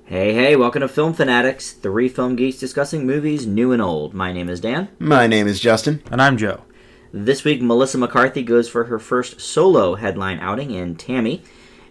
Hey, welcome to Film Fanatics, three film geeks discussing movies new and old. My name is Dan. My name is Justin. And I'm Joe. This week, Melissa McCarthy goes for her first solo headline outing in Tammy.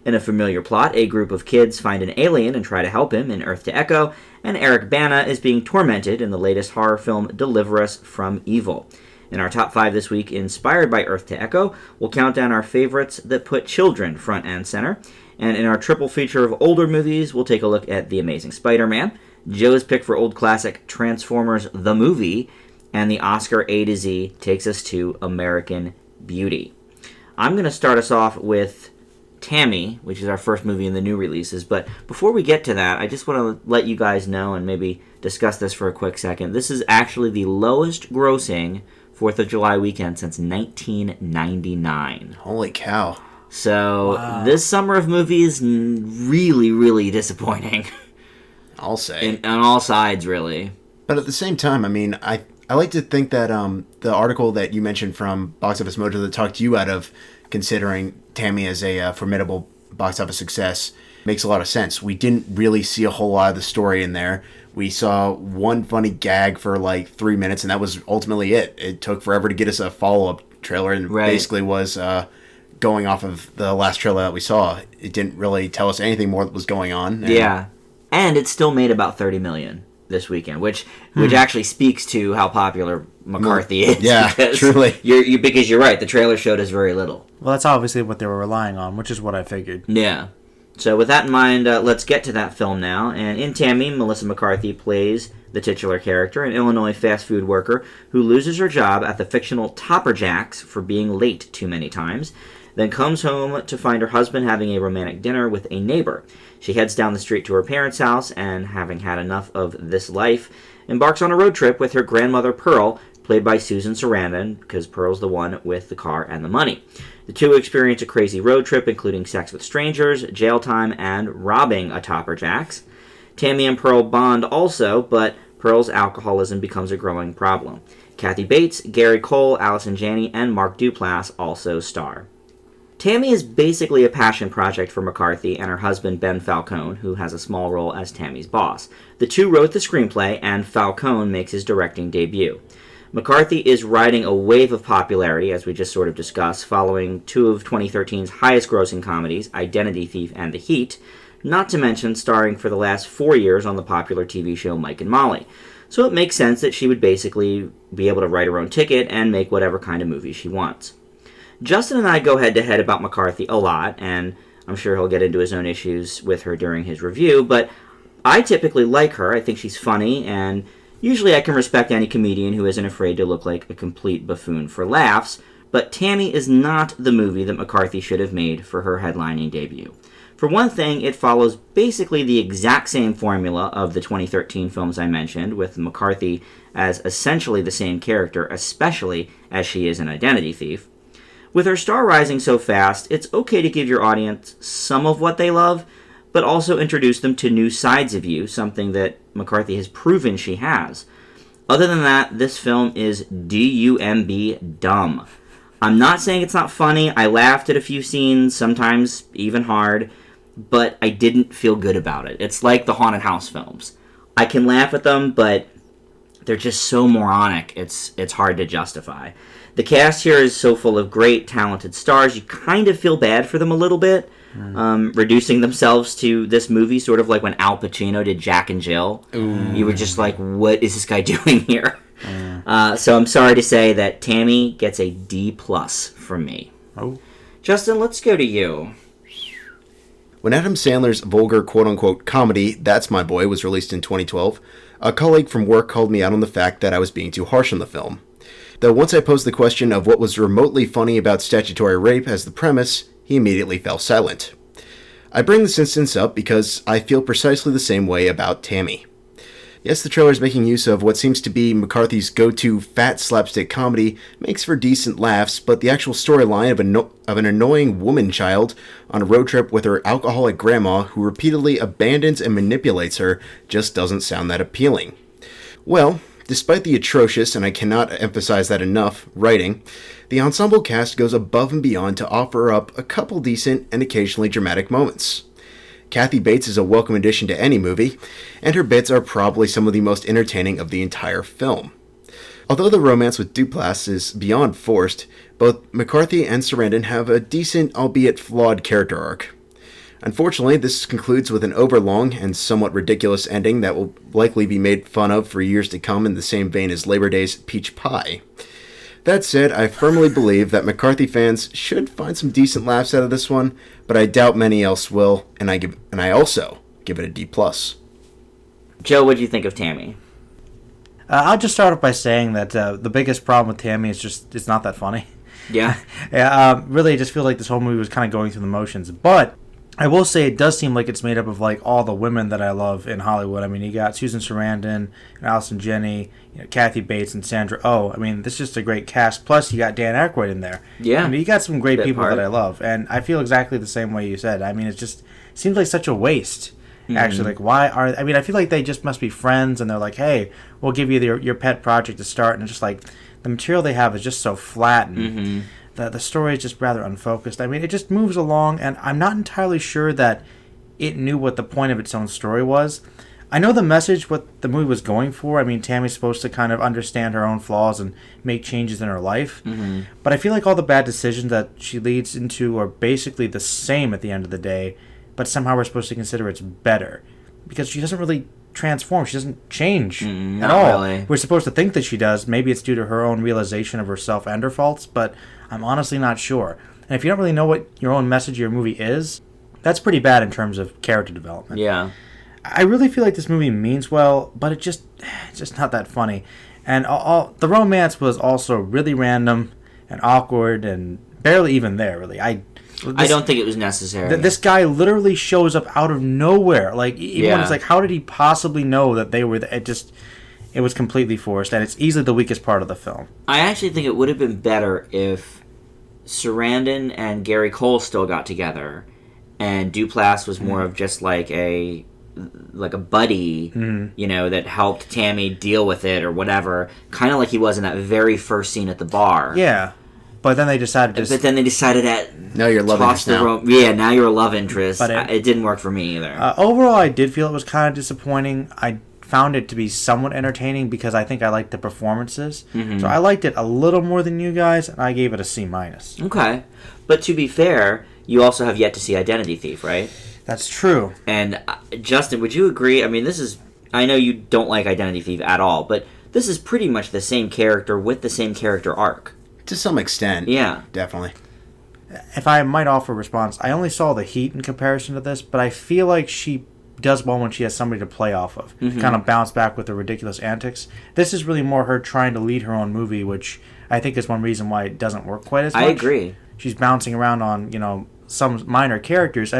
In a familiar plot, a group of kids find an alien and try to help him in Earth to Echo, and Eric Bana is being tormented in the latest horror film Deliver Us from Evil. In our top 5 this week, inspired by Earth to Echo, we'll count down our favorites that put children front and center. And in our triple feature of older movies, we'll take a look at The Amazing Spiderman, Joe's pick for old classic Transformers the Movie, and the Oscar A to Z takes us to American Beauty. I'm going to start us off with Tammy, which is our first movie in the new releases. But before we get to that, I just want to let you guys know and maybe discuss this for a quick second. This is actually the lowest grossing 4th of July weekend since 1999. Holy cow. So, wow. This summer of movies really, really disappointing. I'll say. On all sides, really. But at the same time, I mean, I like to think that the article that you mentioned from Box Office Mojo that talked you out of considering Tammy as a formidable box office success makes a lot of sense. We didn't really see a whole lot of the story in there. We saw one funny gag for like 3 minutes, and that was ultimately it. It took forever to get us a follow-up trailer, and basically was going off of the last trailer that we saw. It didn't really tell us anything more that was going on. Yeah. And it still made about $30 million this weekend, which actually speaks to how popular McCarthy is. Yeah, truly. Because you're right, the trailer showed us very little. Well, that's obviously what they were relying on, which is what I figured. Yeah. So with that in mind, let's get to that film now. And in Tammy, Melissa McCarthy plays the titular character, an Illinois fast food worker who loses her job at the fictional Topper Jacks for being late too many times, then comes home to find her husband having a romantic dinner with a neighbor. She heads down the street to her parents' house, and having had enough of this life, embarks on a road trip with her grandmother Pearl, played by Susan Sarandon, because Pearl's the one with the car and the money. The two experience a crazy road trip, including sex with strangers, jail time, and robbing a Topper Jacks. Tammy and Pearl bond also, but Pearl's alcoholism becomes a growing problem. Kathy Bates, Gary Cole, Allison Janney, and Mark Duplass also star. Tammy is basically a passion project for McCarthy and her husband Ben Falcone, who has a small role as Tammy's boss. The two wrote the screenplay, and Falcone makes his directing debut. McCarthy is riding a wave of popularity, as we just sort of discussed, following two of 2013's highest-grossing comedies, Identity Thief and The Heat, not to mention starring for the last 4 years on the popular TV show Mike and Molly. So it makes sense that she would basically be able to write her own ticket and make whatever kind of movie she wants. Justin and I go head-to-head about McCarthy a lot, and I'm sure he'll get into his own issues with her during his review, but I typically like her. I think she's funny, and usually I can respect any comedian who isn't afraid to look like a complete buffoon for laughs, but Tammy is not the movie that McCarthy should have made for her headlining debut. For one thing, it follows basically the exact same formula of the 2013 films I mentioned, with McCarthy as essentially the same character, especially as she is an identity thief. With her star rising so fast, it's okay to give your audience some of what they love, but also introduce them to new sides of you, something that McCarthy has proven she has. Other than that, this film is D-U-M-B dumb. I'm not saying it's not funny. I laughed at a few scenes, sometimes even hard, but I didn't feel good about it. It's like the haunted house films. I can laugh at them, but they're just so moronic, it's hard to justify. The cast here is so full of great, talented stars, you kind of feel bad for them a little bit, reducing themselves to this movie, sort of like when Al Pacino did Jack and Jill. Ooh. You were just like, what is this guy doing here? So I'm sorry to say that Tammy gets a D+ from me. Oh. Justin, let's go to you. When Adam Sandler's vulgar quote-unquote comedy, That's My Boy, was released in 2012, a colleague from work called me out on the fact that I was being too harsh on the film. Though once I posed the question of what was remotely funny about statutory rape as the premise, he immediately fell silent. I bring this instance up because I feel precisely the same way about Tammy. Yes, the trailer is making use of what seems to be McCarthy's go-to fat slapstick comedy, makes for decent laughs, but the actual storyline of an annoying woman child on a road trip with her alcoholic grandma who repeatedly abandons and manipulates her just doesn't sound that appealing. Well, despite the atrocious, and I cannot emphasize that enough, writing, the ensemble cast goes above and beyond to offer up a couple decent and occasionally dramatic moments. Kathy Bates is a welcome addition to any movie, and her bits are probably some of the most entertaining of the entire film. Although the romance with Duplass is beyond forced, both McCarthy and Sarandon have a decent, albeit flawed, character arc. Unfortunately, this concludes with an overlong and somewhat ridiculous ending that will likely be made fun of for years to come in the same vein as Labor Day's Peach Pie. That said, I firmly believe that McCarthy fans should find some decent laughs out of this one, but I doubt many else will, and I also give it a D+. Joe, what do you think of Tammy? I'll just start off by saying that the biggest problem with Tammy is just it's not that funny. Yeah. Really, I just feel like this whole movie was kind of going through the motions. But I will say it does seem like it's made up of like all the women that I love in Hollywood. I mean, you got Susan Sarandon, and Allison Janney, Kathy Bates, and Sandra Oh. I mean, this is just a great cast. Plus, you got Dan Aykroyd in there. Yeah. I mean, you got some great people part. that I love. And I feel exactly the same way you said. I mean, it just seems like such a waste. Actually, like, why are... I mean, I feel like they just must be friends, and they're like, hey, we'll give you your pet project to start, and just, like, the material they have is just so flat, and the story is just rather unfocused. I mean, it just moves along, and I'm not entirely sure that it knew what the point of its own story was. I know the message, what the movie was going for. I mean, Tammy's supposed to kind of understand her own flaws and make changes in her life, but I feel like all the bad decisions that she leads into are basically the same at the end of the day, but somehow we're supposed to consider it's better because she doesn't really transform. She doesn't change at all. Really. We're supposed to think that she does. Maybe it's due to her own realization of herself and her faults, but I'm honestly not sure. And if you don't really know what your own message of your movie is, that's pretty bad in terms of character development. Yeah. I really feel like this movie means well, but it's just not that funny. And the romance was also really random and awkward and barely even there, really. I don't think it was necessary. This guy literally shows up out of nowhere. Like, even when it's like, how did he possibly know that they were... It was completely forced, and it's easily the weakest part of the film. I actually think it would have been better if Sarandon and Gary Cole still got together, and Duplass was more of just like a buddy, that helped Tammy deal with it or whatever, kind of like he was in that very first scene at the bar. Yeah. But then they decided to... But then they decided that... No, you're love interest now. now you're a love interest. But it didn't work for me either. Overall, I did feel it was kind of disappointing. I found it to be somewhat entertaining because I think I liked the performances. So I liked it a little more than you guys, and I gave it a C-. Okay. But to be fair, you also have yet to see Identity Thief, right? That's true. And Justin, would you agree? I mean, this is... I know you don't like Identity Thief at all, but this is pretty much the same character with the same character arc. To some extent. Yeah. Definitely. If I might offer a response, I only saw the heat in comparison to this, but I feel like she does well when she has somebody to play off of. Kind of bounce back with her ridiculous antics. This is really more her trying to lead her own movie, which I think is one reason why it doesn't work quite as much. I agree. She's bouncing around on, some minor characters,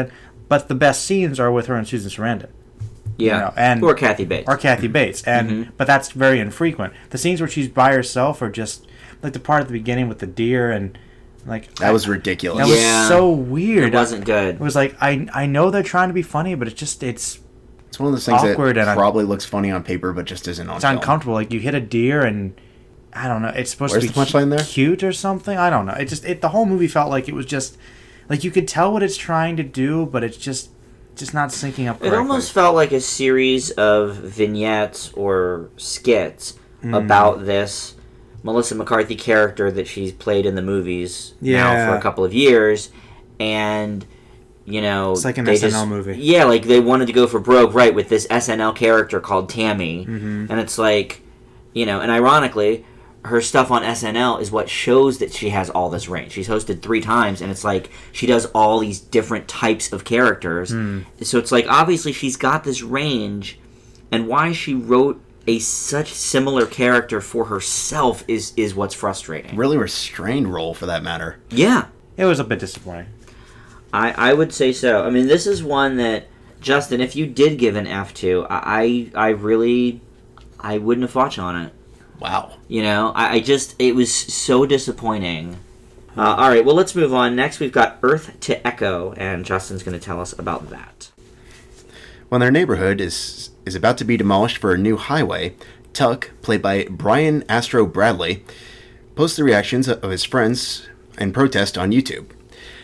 but the best scenes are with her and Susan Sarandon. Yeah. Or Kathy Bates. But that's very infrequent. The scenes where she's by herself are just... like the part at the beginning with the deer and like that was ridiculous. That was so weird. It wasn't good. It was like I know they're trying to be funny, but it's one of those things awkward that and probably looks funny on paper, but just isn't on it's film. uncomfortable. Like you hit a deer and I don't know. It's supposed to be the punchline there? Cute or something. I don't know. The whole movie felt like it was just like you could tell what it's trying to do, but it's just not syncing up correctly. It almost felt like a series of vignettes or skits about this Melissa McCarthy character that she's played in the movies now for a couple of years, and it's like an SNL movie. Yeah, like they wanted to go for broke right with this SNL character called Tammy, and it's like, and ironically, her stuff on SNL is what shows that she has all this range. She's hosted 3 times, and it's like she does all these different types of characters. So it's like obviously she's got this range, and why she wrote such similar character for herself is what's frustrating. Really restrained role for that matter. Yeah. It was a bit disappointing. I would say so. I mean, this is one that, Justin, if you did give an F to, I wouldn't have watched on it. Wow. It was so disappointing. All right, well, let's move on. Next, we've got Earth to Echo, and Justin's going to tell us about that. When their neighborhood is about to be demolished for a new highway, Tuck, played by Brian Astro Bradley, posts the reactions of his friends in protest on YouTube.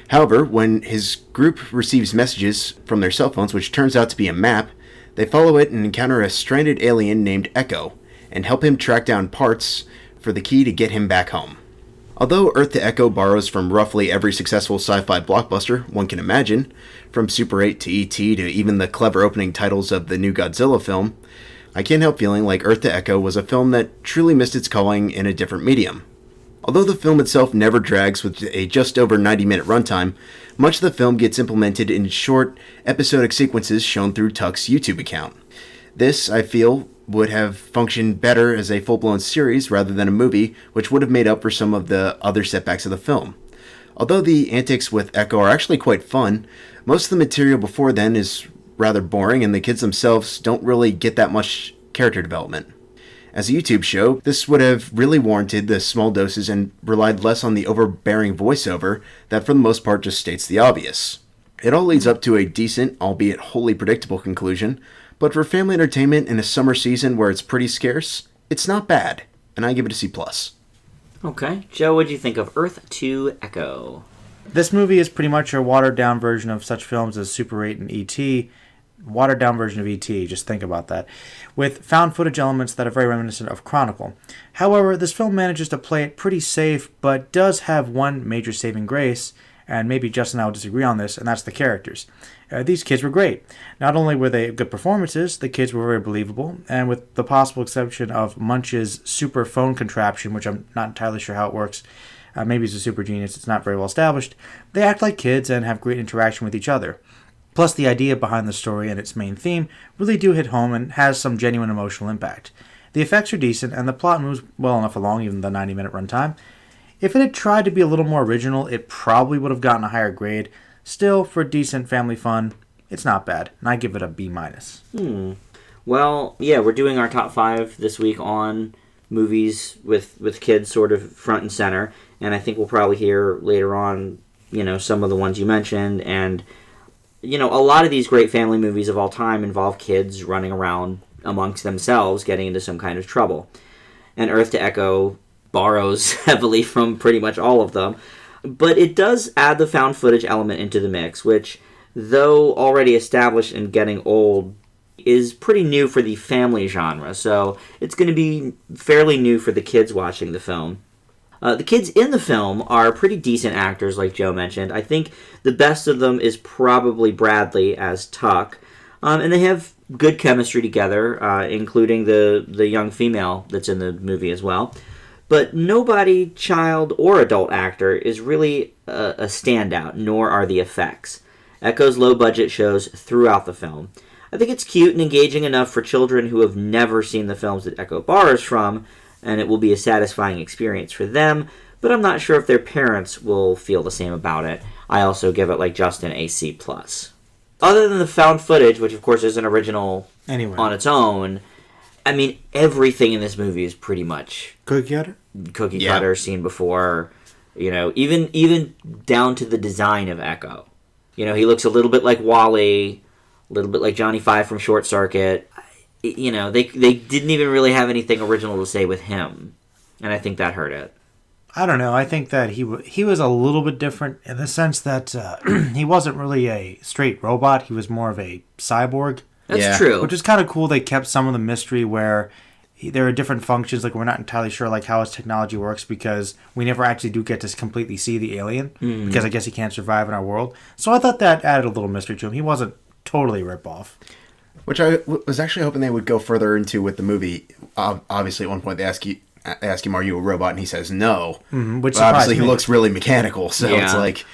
However, when his group receives messages from their cell phones, which turns out to be a map, they follow it and encounter a stranded alien named Echo, and help him track down parts for the key to get him back home. Although Earth to Echo borrows from roughly every successful sci-fi blockbuster one can imagine, from Super 8 to E.T. to even the clever opening titles of the new Godzilla film, I can't help feeling like Earth to Echo was a film that truly missed its calling in a different medium. Although the film itself never drags with a just over 90-minute runtime, much of the film gets implemented in short, episodic sequences shown through Tuck's YouTube account. This, I feel, would have functioned better as a full-blown series rather than a movie, which would have made up for some of the other setbacks of the film. Although the antics with Echo are actually quite fun, most of the material before then is rather boring, and the kids themselves don't really get that much character development. As a YouTube show, this would have really warranted the small doses and relied less on the overbearing voiceover that for the most part just states the obvious. It all leads up to a decent, albeit wholly predictable conclusion, but for family entertainment in a summer season where it's pretty scarce, it's not bad, and I give it a C+. Okay. Joe, what do you think of Earth to Echo? This movie is pretty much a watered-down version of such films as Super 8 and E.T., watered-down version of E.T., just think about that, with found footage elements that are very reminiscent of Chronicle. However, this film manages to play it pretty safe, but does have one major saving grace, and maybe Justin and I will disagree on this, and that's the characters. These kids were great. Not only were they good performances, the kids were very believable, and with the possible exception of Munch's super phone contraption, which I'm not entirely sure how it works, maybe he's a super genius, it's not very well established, they act like kids and have great interaction with each other. Plus, the idea behind the story and its main theme really do hit home and has some genuine emotional impact. The effects are decent, and the plot moves well enough along, even the 90-minute runtime. If it had tried to be a little more original, it probably would have gotten a higher grade. Still, for decent family fun, it's not bad, and I give it a B-. Well, yeah, we're doing our top 5 this week on movies with kids sort of front and center, and I think we'll probably hear later on, some of the ones you mentioned, and a lot of these great family movies of all time involve kids running around amongst themselves, getting into some kind of trouble. And Earth to Echo borrows heavily from pretty much all of them. But it does add the found footage element into the mix, which, though already established and getting old, is pretty new for the family genre. So it's going to be fairly new for the kids watching the film. The kids in the film are pretty decent actors, like Joe mentioned. I think the best of them is probably Bradley as Tuck. And they have good chemistry together, including the young female that's in the movie as well. But nobody, child or adult actor, is really a standout, nor are the effects. Echo's low budget shows throughout the film. I think it's cute and engaging enough for children who have never seen the films that Echo borrows from, and it will be a satisfying experience for them, but I'm not sure if their parents will feel the same about it. I also give it, like Justin, a C+. Other than the found footage, which of course isn't original on its own, I mean, everything in this movie is pretty much Cookie cutter, seen before, even down to the design of Echo. He looks a little bit like Wall-E, a little bit like Johnny Five from Short Circuit. They didn't even really have anything original to say with him, and I think that hurt it. I don't know. I think that he was a little bit different in the sense that he wasn't really a straight robot. He was more of a cyborg. That's true. Which is kind of cool. They kept some of the mystery where there are different functions. Like, we're not entirely sure how his technology works because we never actually do get to completely see the alien because I guess he can't survive in our world. So I thought that added a little mystery to him. He wasn't totally rip-off. Which I was actually hoping they would go further into with the movie. Obviously, at one point they ask him, "Are you a robot?" And he says no. Which obviously he looks really mechanical. So it's like,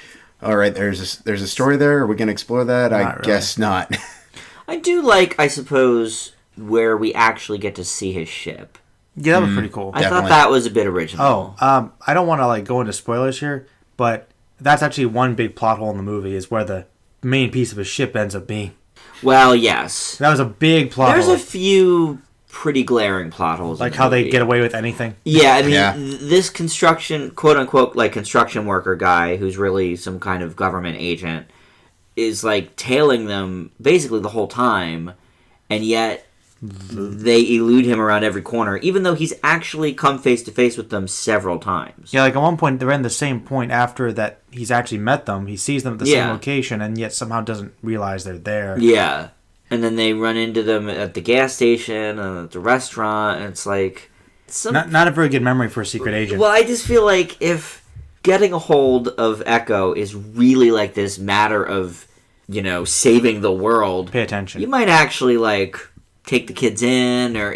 all right, there's a story there. Are we going to explore that? I guess not. I do like, I suppose, where we actually get to see his ship. Yeah, that was pretty cool. I thought that was a bit original. I don't want to go into spoilers here, but that's actually one big plot hole in the movie is where the main piece of his ship ends up being. Well, yes. That was a big plot hole. There's a few pretty glaring plot holes. Like how they get away with anything. Yeah, I mean, this construction, quote-unquote, construction worker guy who's really some kind of government agent is, tailing them basically the whole time, and yet they elude him around every corner, even though he's actually come face to face with them several times. Yeah, like at one point, they're in the same point after that he's actually met them. He sees them at the same location, and yet somehow doesn't realize they're there. Yeah. And then they run into them at the gas station and at the restaurant, and it's like... Not a very good memory for a secret agent. Well, I just feel like if getting a hold of Echo is really like this matter of, saving the world... Pay attention. You might actually, take the kids in or,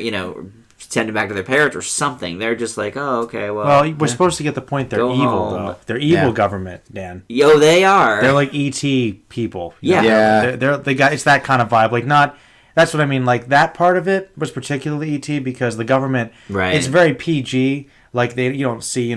send them back to their parents or something. They're just like, oh, okay, well... Well, we're supposed to get the point they're evil, home. though. They're evil government, Dan. Yo, they are. They're like E.T. people. Yeah. It's that kind of vibe. Like, not... That's what I mean. Like, that part of it was particularly E.T. because the government... Right. It's very PG. Like, you don't see,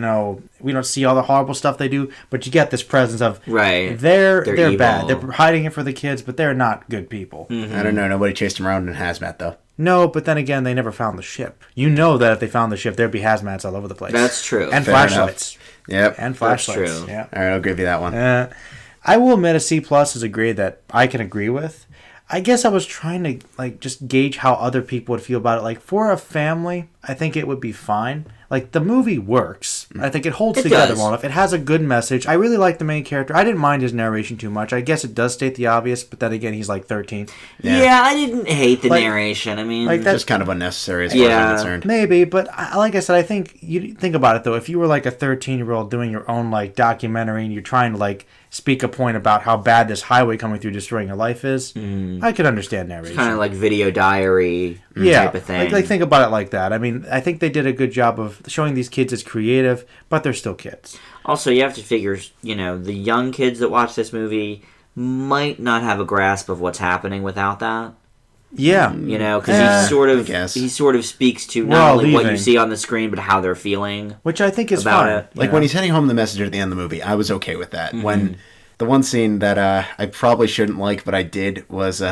we don't see all the horrible stuff they do, but you get this presence of... Right. They're evil. bad. They're hiding it for the kids, but they're not good people. I don't know. Nobody chased him around in hazmat, though. No, but then again, they never found the ship. You know that if they found the ship, there'd be hazmats all over the place. That's true. And Fair flashlights. Enough. Yep. And flashlights. That's true. Yeah. All right, I'll give you that one. I will admit a C+ is a grade that I can agree with. I guess I was trying to just gauge how other people would feel about it. Like, for a family, I think it would be fine. Like, the movie works. I think it holds together well enough. It has a good message. I really like the main character. I didn't mind his narration too much. I guess it does state the obvious, but then again, he's like 13. Yeah, I didn't hate the narration. I mean... That's just kind of unnecessary as far as I'm concerned. Maybe, but like I said, I think... You think about it, though. If you were like a 13-year-old doing your own documentary and you're trying to speak a point about how bad this highway coming through destroying your life is, I could understand narration. It's kind of like video diary type of thing. Like think about it like that. I mean, I think they did a good job of showing these kids as creative, but they're still kids. Also, you have to figure, the young kids that watch this movie might not have a grasp of what's happening without that. Yeah. Because he sort of speaks to not only what you see on the screen, but how they're feeling. Which I think is about fun. It. Like when he's heading home the message at the end of the movie, I was okay with that. When the one scene that I probably shouldn't like, but I did, was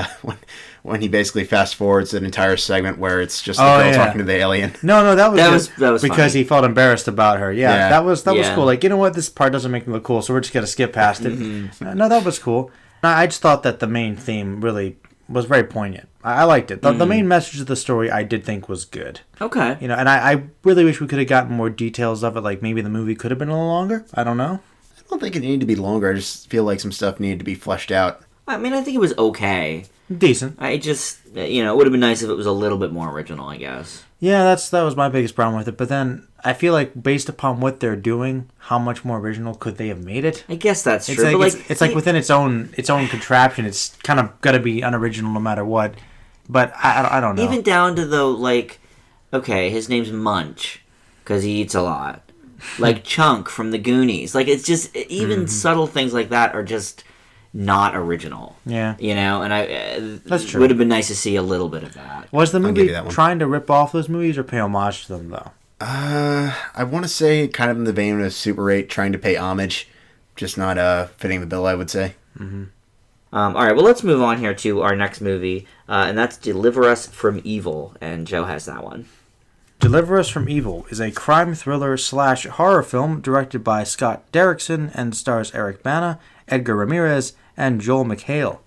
when he basically fast forwards an entire segment where it's just the girl talking to the alien. No, that was because funny. he felt embarrassed about her. Yeah. That was cool. Like, you know what, this part doesn't make me look cool, so we're just gonna skip past it. No, that was cool. I just thought that the main theme really was very poignant. I liked it. The main message of the story I did think was good. Okay. And I really wish we could have gotten more details of it. Like maybe the movie could have been a little longer. I don't know. I don't think it needed to be longer. I just feel like some stuff needed to be fleshed out. I mean, I think it was okay. Decent. I just, it would have been nice if it was a little bit more original, I guess. Yeah, that was my biggest problem with it. But then I feel like based upon what they're doing, how much more original could they have made it? I guess that's true. It's like within its own contraption, it's kind of got to be unoriginal no matter what. But I don't know. Even down to okay, his name's Munch because he eats a lot. Like Chunk from the Goonies. Like, it's just, even subtle things like that are just not original. Yeah. And that's true. Would have been nice to see a little bit of that. Was the movie trying to rip off those movies or pay homage to them, though? I want to say kind of in the vein of Super 8, trying to pay homage, just not fitting the bill, I would say. Mm-hmm. All right, well, let's move on here to our next movie, and that's Deliver Us from Evil, and Joe has that one. Deliver Us from Evil is a crime thriller / horror film directed by Scott Derrickson and stars Eric Bana, Edgar Ramirez, and Joel McHale.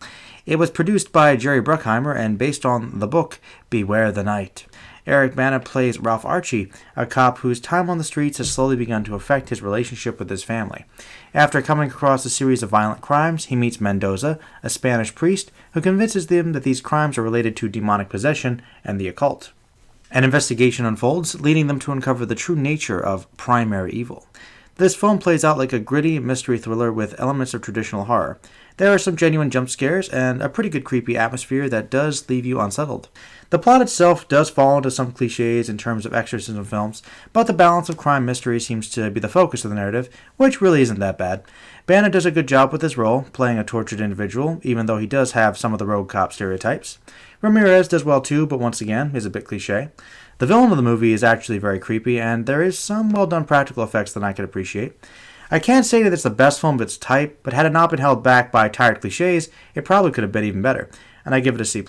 It was produced by Jerry Bruckheimer and based on the book Beware the Night. Eric Bana plays Ralph Archie, a cop whose time on the streets has slowly begun to affect his relationship with his family. After coming across a series of violent crimes, he meets Mendoza, a Spanish priest, who convinces them that these crimes are related to demonic possession and the occult. An investigation unfolds, leading them to uncover the true nature of primary evil. This film plays out like a gritty mystery thriller with elements of traditional horror. There are some genuine jump scares and a pretty good creepy atmosphere that does leave you unsettled. The plot itself does fall into some cliches in terms of exorcism films, but the balance of crime mystery seems to be the focus of the narrative, which really isn't that bad. Bana does a good job with his role, playing a tortured individual, even though he does have some of the rogue cop stereotypes. Ramirez does well too, but once again, is a bit cliche. The villain of the movie is actually very creepy, and there is some well-done practical effects that I could appreciate. I can't say that it's the best film of its type, but had it not been held back by tired cliches, it probably could have been even better, and I give it a C+.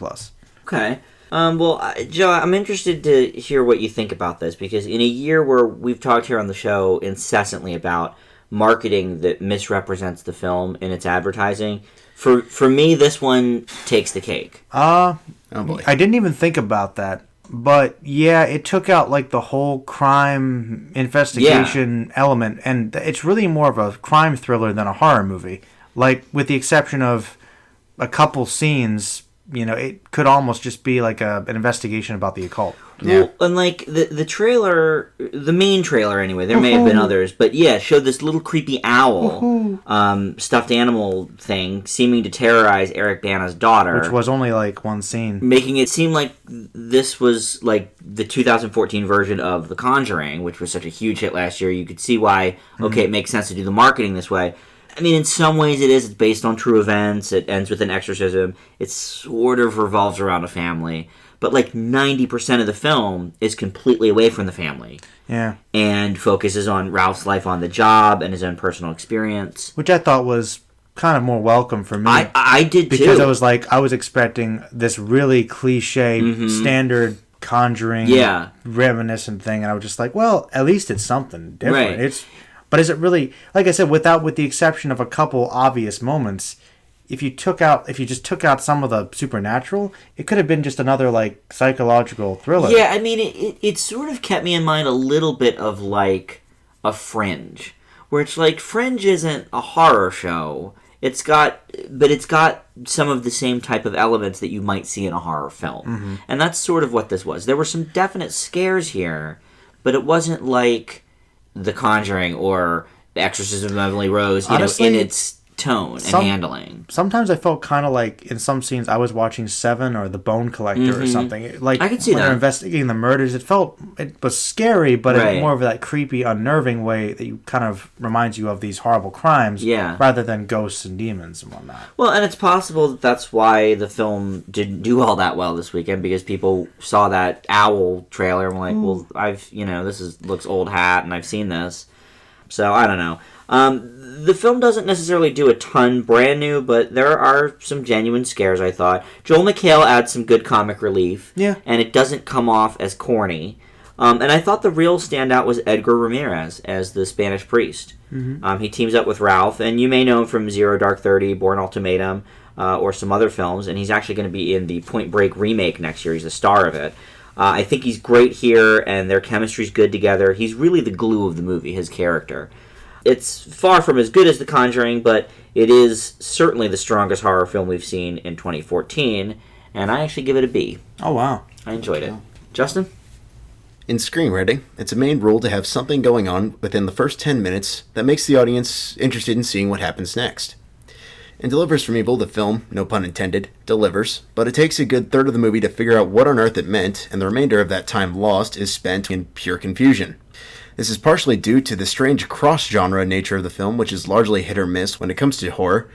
Okay. Well, Joe, I'm interested to hear what you think about this, because in a year where we've talked here on the show incessantly about marketing that misrepresents the film in its advertising, For me, this one takes the cake. Oh boy. I didn't even think about that. But yeah, it took out like the whole crime investigation element, and it's really more of a crime thriller than a horror movie. Like, with the exception of a couple scenes, it could almost just be like an investigation about the occult. Yeah. Well, and like the trailer, the main trailer anyway, there may have been others, but yeah, showed this little creepy owl, stuffed animal thing, seeming to terrorize Eric Bana's daughter. Which was only like one scene. Making it seem like this was like the 2014 version of The Conjuring, which was such a huge hit last year. You could see why, okay, it makes sense to do the marketing this way. I mean, in some ways it is. It's based on true events. It ends with an exorcism. It sort of revolves around a family. But like 90% of the film is completely away from the family. Yeah. And focuses on Ralph's life on the job and his own personal experience. Which I thought was kind of more welcome for me. I did too. Because I was expecting this really cliche, standard Conjuring, reminiscent thing. And I was just like, well, at least it's something different. Right. But is it really, like I said, with the exception of a couple obvious moments, if you just took out some of the supernatural, it could have been just another like psychological thriller. Yeah, I mean, it sort of kept me in mind a little bit of like a Fringe, where it's like Fringe isn't a horror show. It's got some of the same type of elements that you might see in a horror film, and that's sort of what this was. There were some definite scares here, but it wasn't like The Conjuring or The Exorcism of Emily Rose, Honestly, in its tone and handling. Sometimes I felt kind of like in some scenes I was watching Seven or The Bone Collector or something. Like I could see when that. they're investigating the murders, it was scary, but Right. in more of that creepy, unnerving way that you kind of reminds you of these horrible crimes, Yeah. rather than ghosts and demons and whatnot. Well, and it's possible that that's why the film didn't do all that well this weekend, because people saw that owl trailer and were like, well, looks old hat and I've seen this. So, I don't know. The film doesn't necessarily do a ton brand new, but there are some genuine scares, I thought. Joel McHale adds some good comic relief. Yeah. And it doesn't come off as corny. And I thought the real standout was Edgar Ramirez as the Spanish priest. He teams up with Ralph, and you may know him from Zero Dark 30, Bourne Ultimatum, or some other films, and he's actually going to be in the Point Break remake next year. He's the star of it. I think he's great here, and their chemistry's good together. He's really the glue of the movie, his character. It's far from as good as The Conjuring, but it is certainly the strongest horror film we've seen in 2014, and I actually give it a B. Oh, wow. I enjoyed it. Justin? In screenwriting, it's a main rule to have something going on within the first 10 minutes that makes the audience interested in seeing what happens next. In Delivers from Evil, the film, no pun intended, delivers, but it takes a good third of the movie to figure out what on earth it meant, and the remainder of that time lost is spent in pure confusion. This is partially due to the strange cross-genre nature of the film, which is largely hit or miss when it comes to horror.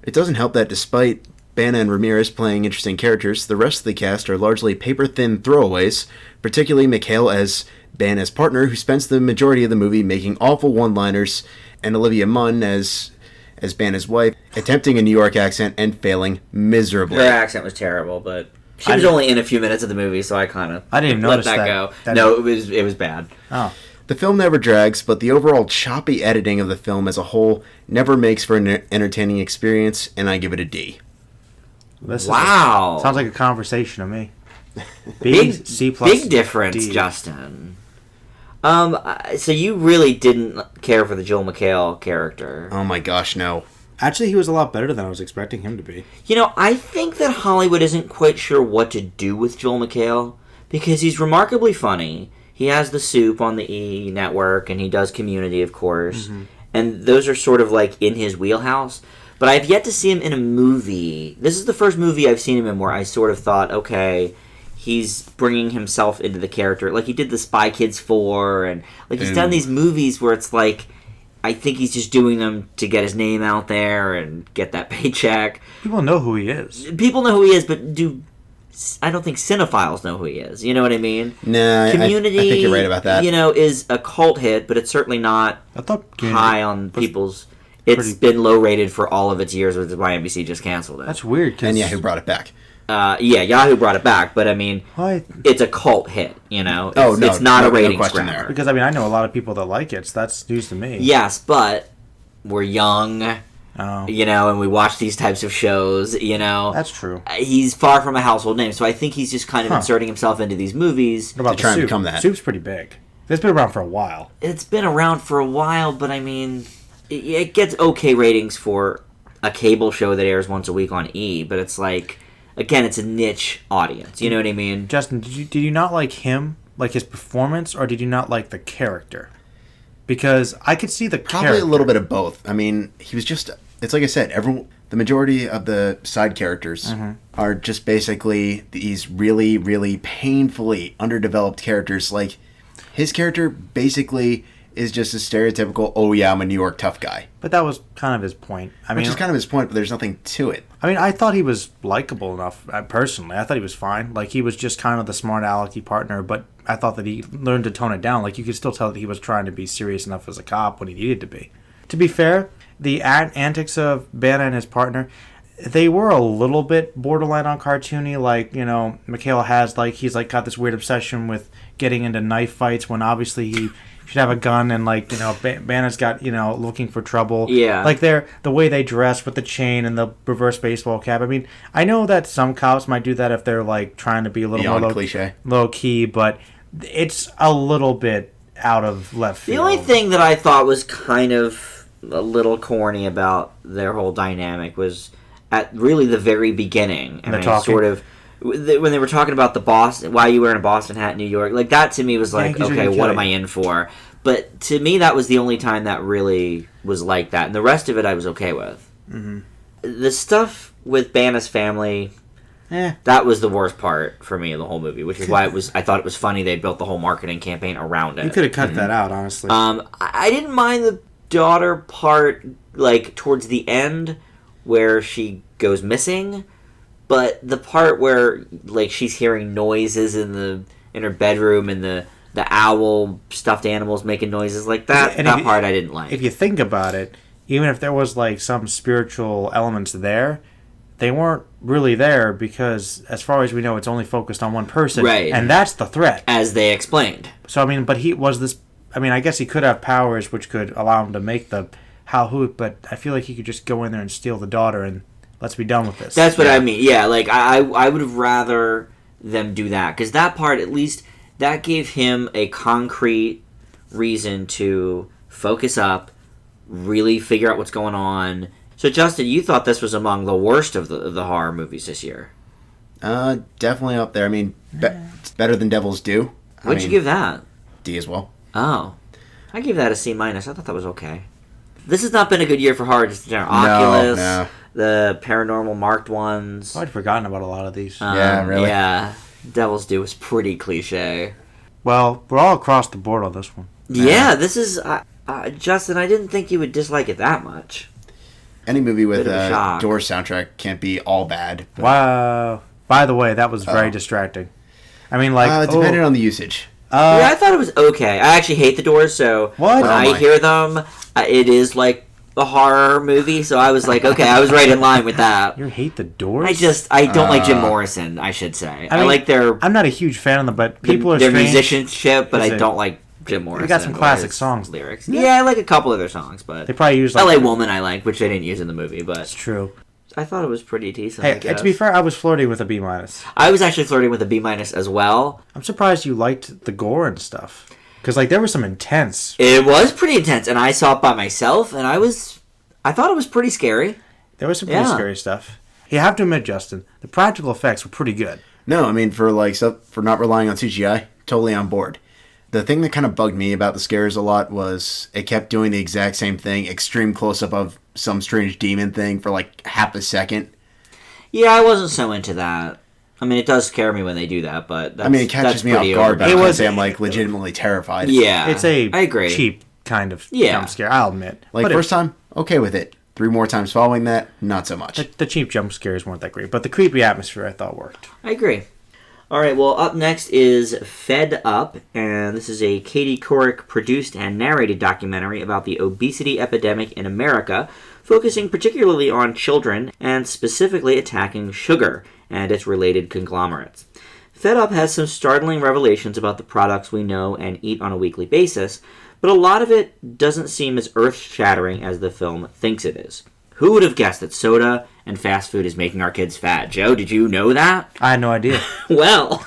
It doesn't help that despite Bana and Ramirez playing interesting characters, the rest of the cast are largely paper-thin throwaways, particularly McHale as Bana's partner, who spends the majority of the movie making awful one-liners, and Olivia Munn as Bana's wife, attempting a New York accent and failing miserably. Her accent was terrible, but she was only in a few minutes of the movie, so I didn't even let notice that go. No, it was bad. Oh. The film never drags, but the overall choppy editing of the film as a whole never makes for an entertaining experience, and I give it a D. Wow. Sounds like a conversation to me. Big C plus big difference, D. Justin. So you really didn't care for the Joel McHale character. Oh my gosh, no. Actually, he was a lot better than I was expecting him to be. You know, I think that Hollywood isn't quite sure what to do with Joel McHale, because he's remarkably funny. He has The Soup on the E! Network, and he does Community, of course. And those are sort of like in his wheelhouse. But I've yet to see him in a movie. This is the first movie I've seen him in where I sort of thought, okay, he's bringing himself into the character. Like he did the Spy Kids 4, and like he's done these movies where it's like, I think he's just doing them to get his name out there and get that paycheck. People know who he is. People know who he is, but I don't think cinephiles know who he is. You know what I mean? Nah, Community, I think you're right about that. You know, is a cult hit, but it's certainly not I thought high on people's. It's been low rated for all of its years, with why NBC just canceled it. That's weird. And Yahoo brought it back. Yahoo brought it back, but I mean, it's a cult hit. You know, it's not a ratings grabber. Because I mean, I know a lot of people that like it, so that's news to me. Yes, but we're young. Oh. And we watch these types of shows, That's true. He's far from a household name, so I think he's just kind of inserting himself into these movies. What about to try and Soup? become that. Soup's pretty big. It's been around for a while. It's been around for a while, but I mean, it gets okay ratings for a cable show that airs once a week on E, but it's like, again, it's a niche audience. You know what I mean? Justin, did you not like him, like his performance, or did you not like the character? Because I could see the Probably character. a little bit of both. I mean, he was just... It's like I said, the majority of the side characters are just basically these really, really painfully underdeveloped characters. Like, his character basically is just a stereotypical, oh yeah, I'm a New York tough guy. But that was kind of his point. Which is kind of his point, but there's nothing to it. I mean, I thought he was likable enough, personally. I thought he was fine. Like, he was just kind of the smart alecky partner, but I thought that he learned to tone it down. Like, you could still tell that he was trying to be serious enough as a cop when he needed to be. To be fair, the antics of Banna and his partner, they were a little bit borderline on cartoony. Like, Mikhail has, like, he's, like, got this weird obsession with getting into knife fights when obviously he should have a gun, and, like, Banna's got, looking for trouble. Yeah. Like, the way they dress with the chain and the reverse baseball cap. I mean, I know that some cops might do that if they're, like, trying to be a little Beyond more cliche. low key, but it's a little bit out of left field. The only thing that I thought was kind of a little corny about their whole dynamic was at really the very beginning. And sort of, when they were talking about the Boston, why are you wearing a Boston hat in New York? Like, that to me was like, okay, what am I in for? But to me, that was the only time that really was like that. And the rest of it I was okay with. Mm-hmm. The stuff with Banna's family, that was the worst part for me of the whole movie, which is why I thought it was funny they built the whole marketing campaign around it. You could have cut that out, honestly. I didn't mind the daughter part, like, towards the end where she goes missing, but the part where, like, she's hearing noises in her bedroom and the owl stuffed animals making noises like that, part I didn't like. If you think about it, even if there was, like, some spiritual elements there, they weren't really there because, as far as we know, it's only focused on one person. Right. And that's the threat. As they explained. So, I mean, but I guess he could have powers which could allow him to make the hoot, but I feel like he could just go in there and steal the daughter and let's be done with this. That's what I mean. Yeah, like, I would have rather them do that, because that part, at least, that gave him a concrete reason to focus up, really figure out what's going on. So, Justin, you thought this was among the worst of the horror movies this year. Definitely up there. I mean, it's better than Devil's Due. What'd you give that? D as well. Oh. I gave that a C-. I thought that was okay. This has not been a good year for horror. Just Oculus, no. the paranormal marked ones. I'd forgotten about a lot of these. Yeah, really? Yeah. Devil's Due was pretty cliche. Well, we're all across the board on this one. Yeah, this is... Justin, I didn't think you would dislike it that much. Any movie with Bit of a a shock. Doors soundtrack can't be all bad. But, Wow. By the way, that was very distracting. I mean, like... depending on the usage. Yeah, I thought it was okay. I actually hate the Doors, so What? when Oh I my. hear them, it is like a horror movie, so I was like, okay, I was right in line with that. You hate the Doors? I don't like Jim Morrison, I should say. I mean, like their I'm not a huge fan of them, but people are their strange. musicianship, but Is I it- don't like Jim Morrison. They got some or classic his songs. lyrics. Yeah, I like a couple of their songs, but They probably use like... LA Woman I like, which they didn't use in the movie, but That's true. I thought it was pretty decent. Hey, I guess. to be fair, I was flirting with a B-. I was actually flirting with a B- as well. I'm surprised you liked the gore and stuff. Because, like, there was some intense... It was pretty intense, and I saw it by myself, and I thought it was pretty scary. There was some pretty Yeah. scary stuff. You have to admit, Justin, the practical effects were pretty good. No, I mean, for not relying on CGI, totally on board. The thing that kind of bugged me about the scares a lot was it kept doing the exact same thing, extreme close-up of some strange demon thing for like half a second. Yeah, I wasn't so into that. I mean, it does scare me when they do that, but that's, It catches me off pretty guard, but I overdone. can't say I'm like legitimately terrified. Yeah, It's a I agree. cheap kind of Yeah. jump scare, I'll admit. Like, but first time, okay with it. 3 more times following that, not so much. the cheap jump scares weren't that great, but the creepy atmosphere I thought worked. I agree. All right, well, up next is Fed Up, and this is a Katie Couric produced and narrated documentary about the obesity epidemic in America, focusing particularly on children and specifically attacking sugar and its related conglomerates. Fed Up has some startling revelations about the products we know and eat on a weekly basis, but a lot of it doesn't seem as earth-shattering as the film thinks it is. Who would have guessed that soda and fast food is making our kids fat? Joe, did you know that? I had no idea. Well,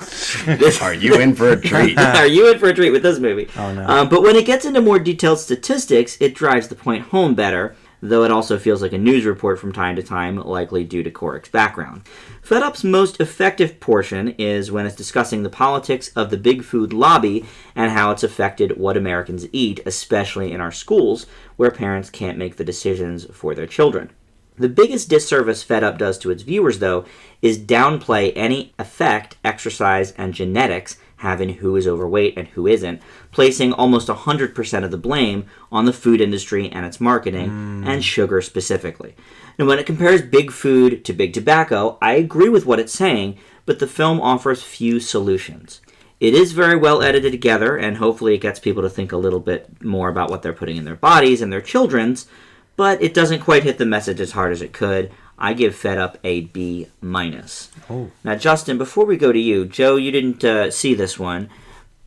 Are you in for a treat? Are you in for a treat with this movie? Oh, no. But when it gets into more detailed statistics, it drives the point home better, though it also feels like a news report from time to time, likely due to Korik's background. Fed Up's most effective portion is when it's discussing the politics of the big food lobby and how it's affected what Americans eat, especially in our schools, where parents can't make the decisions for their children. The biggest disservice Fed Up does to its viewers, though, is downplay any effect exercise and genetics have in who is overweight and who isn't, placing almost 100% of the blame on the food industry and its marketing, and sugar specifically. Now, when it compares big food to big tobacco, I agree with what it's saying, but the film offers few solutions. It is very well edited together, and hopefully it gets people to think a little bit more about what they're putting in their bodies and their children's, but it doesn't quite hit the message as hard as it could. I give Fed Up a B-. Oh. Now, Justin, before we go to you, Joe, you didn't see this one,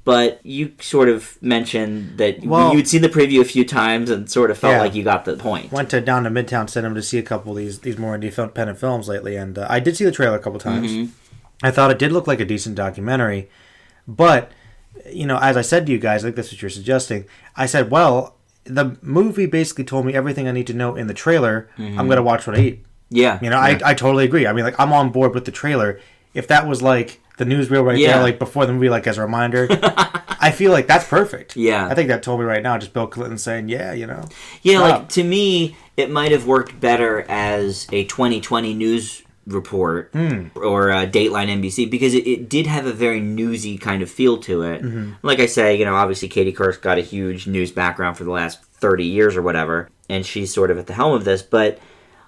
but you sort of mentioned that you'd seen the preview a few times and sort of felt like you got the point. Went down to Midtown Cinema to see a couple of these more independent films lately, and I did see the trailer a couple times. Mm-hmm. I thought it did look like a decent documentary, but, as I said to you guys, I think that's what you're suggesting, I said, well, the movie basically told me everything I need to know in the trailer. Mm-hmm. I'm going to watch what I eat. Yeah. I totally agree. I mean, I'm on board with the trailer. If that was like the newsreel there, before the movie, as a reminder, I feel like that's perfect. Yeah. I think that told me right now, just Bill Clinton saying, Yeah, to me, it might have worked better as a 2020 news report or Dateline NBC, because it did have a very newsy kind of feel to it. Mm-hmm. Like I say, obviously Katie Couric's got a huge news background for the last 30 years or whatever, and she's sort of at the helm of this, but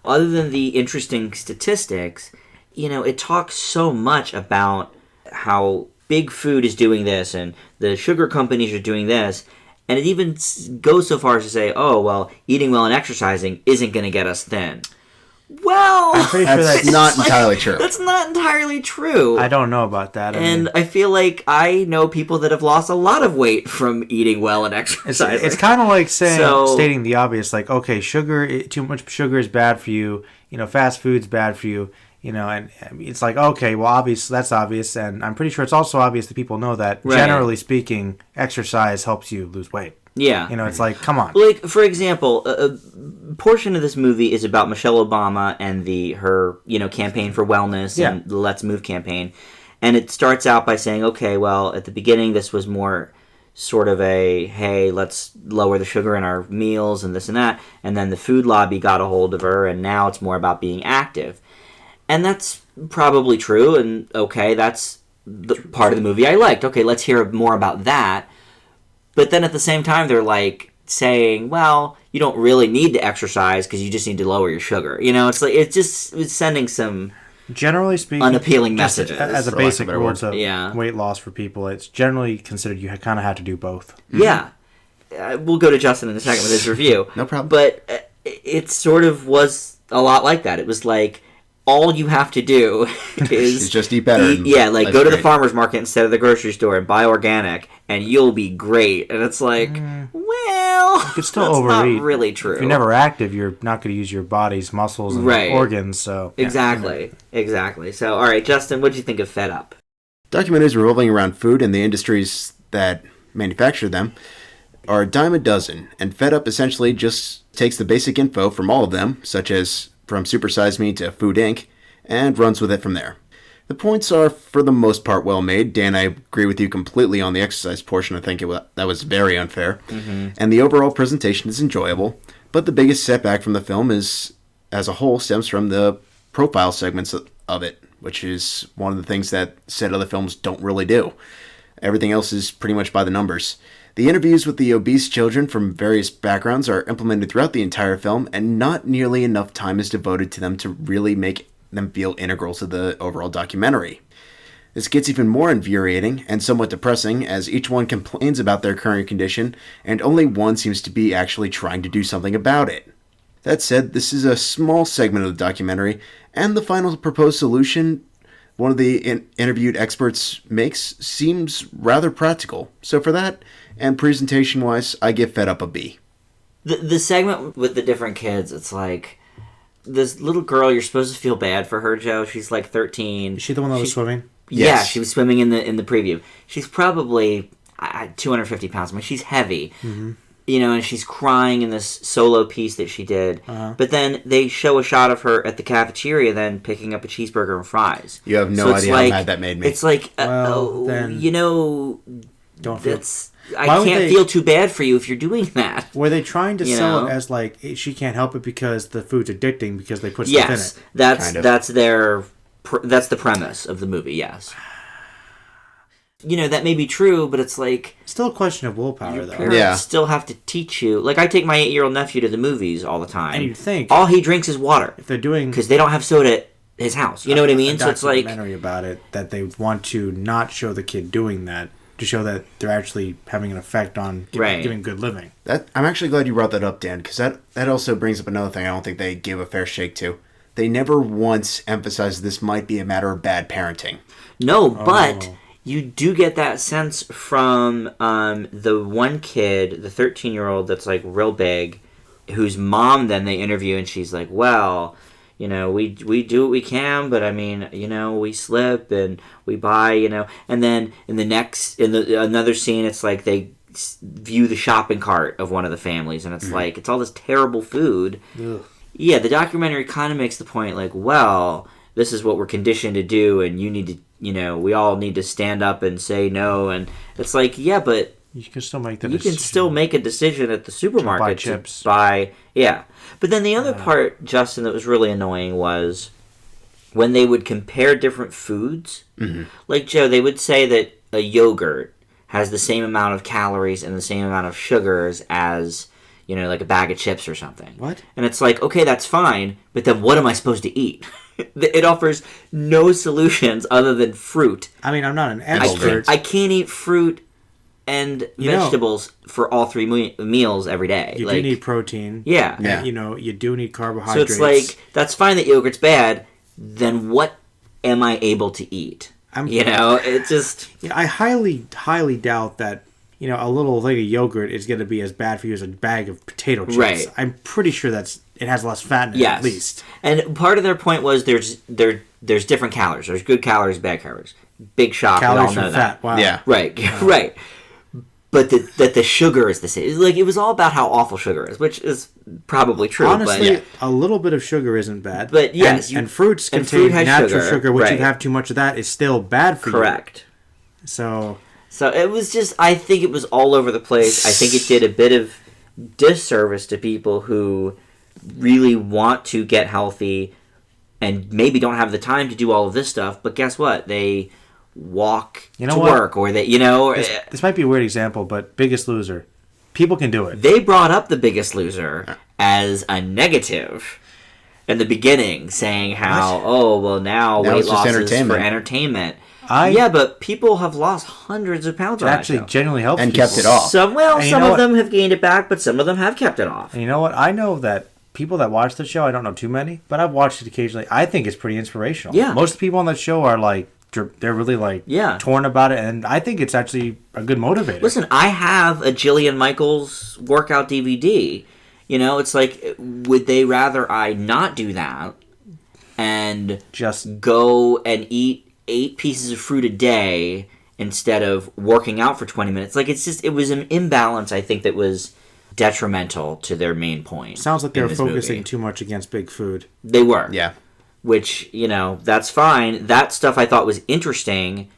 other than the interesting statistics, it talks so much about how big food is doing this and the sugar companies are doing this, and it even goes so far as to say, oh, well, eating well and exercising isn't going to get us thin. Well, I'm pretty sure that's not entirely true. That's not entirely true. I don't know about that. I feel like I know people that have lost a lot of weight from eating well and exercising. It's kind of like stating the obvious, like, okay, too much sugar is bad for you. Fast food's bad for you. And it's like, okay, well, that's obvious, and I'm pretty sure it's also obvious that people know that, generally speaking, exercise helps you lose weight. Yeah. It's like, come on. Like, for example, a portion of this movie is about Michelle Obama and her campaign for wellness and the Let's Move campaign. And it starts out by saying, okay, well, at the beginning this was more sort of hey, let's lower the sugar in our meals and this and that. And then the food lobby got a hold of her, and now it's more about being active. And that's probably true, and okay, that's the part of the movie I liked. Okay, let's hear more about that. But then at the same time, they're saying, well, you don't really need to exercise because you just need to lower your sugar. It's like it's sending some, generally speaking, unappealing messages. As a basic rule of weight loss for people, it's generally considered you kind of have to do both. Yeah. We'll go to Justin in a second with his review. No problem. But it sort of was a lot like that. It was like, all you have to do is just eat better. Go to the farmer's market instead of the grocery store and buy organic, and you'll be great. And it's like, well, you could still overeat. Not really true. If you're never active, you're not going to use your body's muscles and organs. So exactly. So, all right, Justin, what did you think of Fed Up? Documentaries revolving around food and the industries that manufacture them are a dime a dozen, and Fed Up essentially just takes the basic info from all of them, such as from Super Size Me to Food Inc., and runs with it from there. The points are, for the most part, well made. Dan, I agree with you completely on the exercise portion. I think that was very unfair. Mm-hmm. And the overall presentation is enjoyable, but the biggest setback from the film as a whole stems from the profile segments of it, which is one of the things that said other films don't really do. Everything else is pretty much by the numbers. The interviews with the obese children from various backgrounds are implemented throughout the entire film, and not nearly enough time is devoted to them to really make them feel integral to the overall documentary. This gets even more infuriating and somewhat depressing as each one complains about their current condition, and only one seems to be actually trying to do something about it. That said, this is a small segment of the documentary, and the final proposed solution one of the interviewed experts makes seems rather practical. So for that, and presentation-wise, I give Fed Up a B. The segment with the different kids, it's like, this little girl, you're supposed to feel bad for her, Joe. She's like 13. Is she the one that was swimming? Yeah, Yes. she was swimming in the preview. She's probably 250 pounds. I mean, she's heavy. Mm-hmm. You know, and she's crying in this solo piece that she did. Uh-huh. But then they show a shot of her at the cafeteria then picking up a cheeseburger and fries. You have no idea how mad that made me. It's like, then you know, don't feel... I can't feel too bad for you if you're doing that. Were they trying to sell know? it as like she can't help it because the food's addicting because they put stuff in it? Yes, Kind of. that's the premise of the movie. Yes. You know, that may be true, but it's like... Still a question of willpower, your though. parents Yeah. still have to teach you. Like, I take my 8-year-old nephew to the movies all the time. And you'd think... all he drinks is water. If they're doing... Because they don't have soda at his house. You know what I mean? A So it's like... documentary about it, that they want to not show the kid doing that, to show that they're actually having an effect on giving good living. I'm actually glad you brought that up, Dan, because that also brings up another thing I don't think they give a fair shake to. They never once emphasized this might be a matter of bad parenting. No, but... you do get that sense from the one kid, the 13-year-old that's like real big, whose mom then they interview, and she's like, well, you know, we do what we can, but I mean, you know, we slip and we buy, you know. And then in another scene, it's like they view the shopping cart of one of the families, and it's like, it's all this terrible food. Ugh. Yeah, the documentary kind of makes the point like, well, this is what we're conditioned to do, and you need to, you know, we all need to stand up and say no. And it's like, yeah, but you can still make you can still make a decision at the supermarket buy chips. to buy, yeah. But then the other part, Justin, that was really annoying was when they would compare different foods. Mm-hmm. Like, Joe, they would say that a yogurt has the same amount of calories and the same amount of sugars as, you know, like a bag of chips or something. What? And it's like, okay, that's fine, but then what am I supposed to eat? It offers no solutions other than fruit. I mean, I'm not an expert. I can't eat fruit and vegetables for all three meals every day. You like, do need protein. Yeah. And, you know, you do need carbohydrates. So it's like, that's fine that yogurt's bad, then what am I able to eat? You know, it just... I highly, highly doubt that, you know, a little thing of yogurt is going to be as bad for you as a bag of potato chips. Right. I'm pretty sure it has less fat in it, at least. And part of their point was there's different calories. There's good calories, bad calories. Big shock. Calories we all know from fat. that. Wow. Yeah. Right. Right. But that the sugar is the same. Like, it was all about how awful sugar is, which is probably true. Honestly, but, a little bit of sugar isn't bad. But yes, and fruits and contain fruit has natural sugar, which right. you have too much of that is still bad for you. Correct. So it was just, I think it was all over the place. I think it did a bit of disservice to people who really want to get healthy and maybe don't have the time to do all of this stuff. But guess what? They walk to work, or they, you know... This might be a weird example, but Biggest Loser. People can do it. They brought up The Biggest Loser as a negative in the beginning, saying how, now weight loss is for entertainment. Yeah, but people have lost hundreds of pounds on that actually show. genuinely helps and people. kept it off. Some of them have gained it back, but some of them have kept it off. And you know what? I know that people that watch the show, I don't know too many, but I've watched it occasionally. I think it's pretty inspirational. Yeah. Most people on that show are like, they're really like torn about it, and I think it's actually a good motivator. Listen, I have a Jillian Michaels workout DVD. You know, it's like, would they rather I not do that and just go and eat 8 pieces of fruit a day instead of working out for 20 minutes? Like, it was an imbalance, I think, that was detrimental to their main point. Sounds like they were focusing too much against big food. They were. Yeah. Which, you know, that's fine. That stuff I thought was interesting,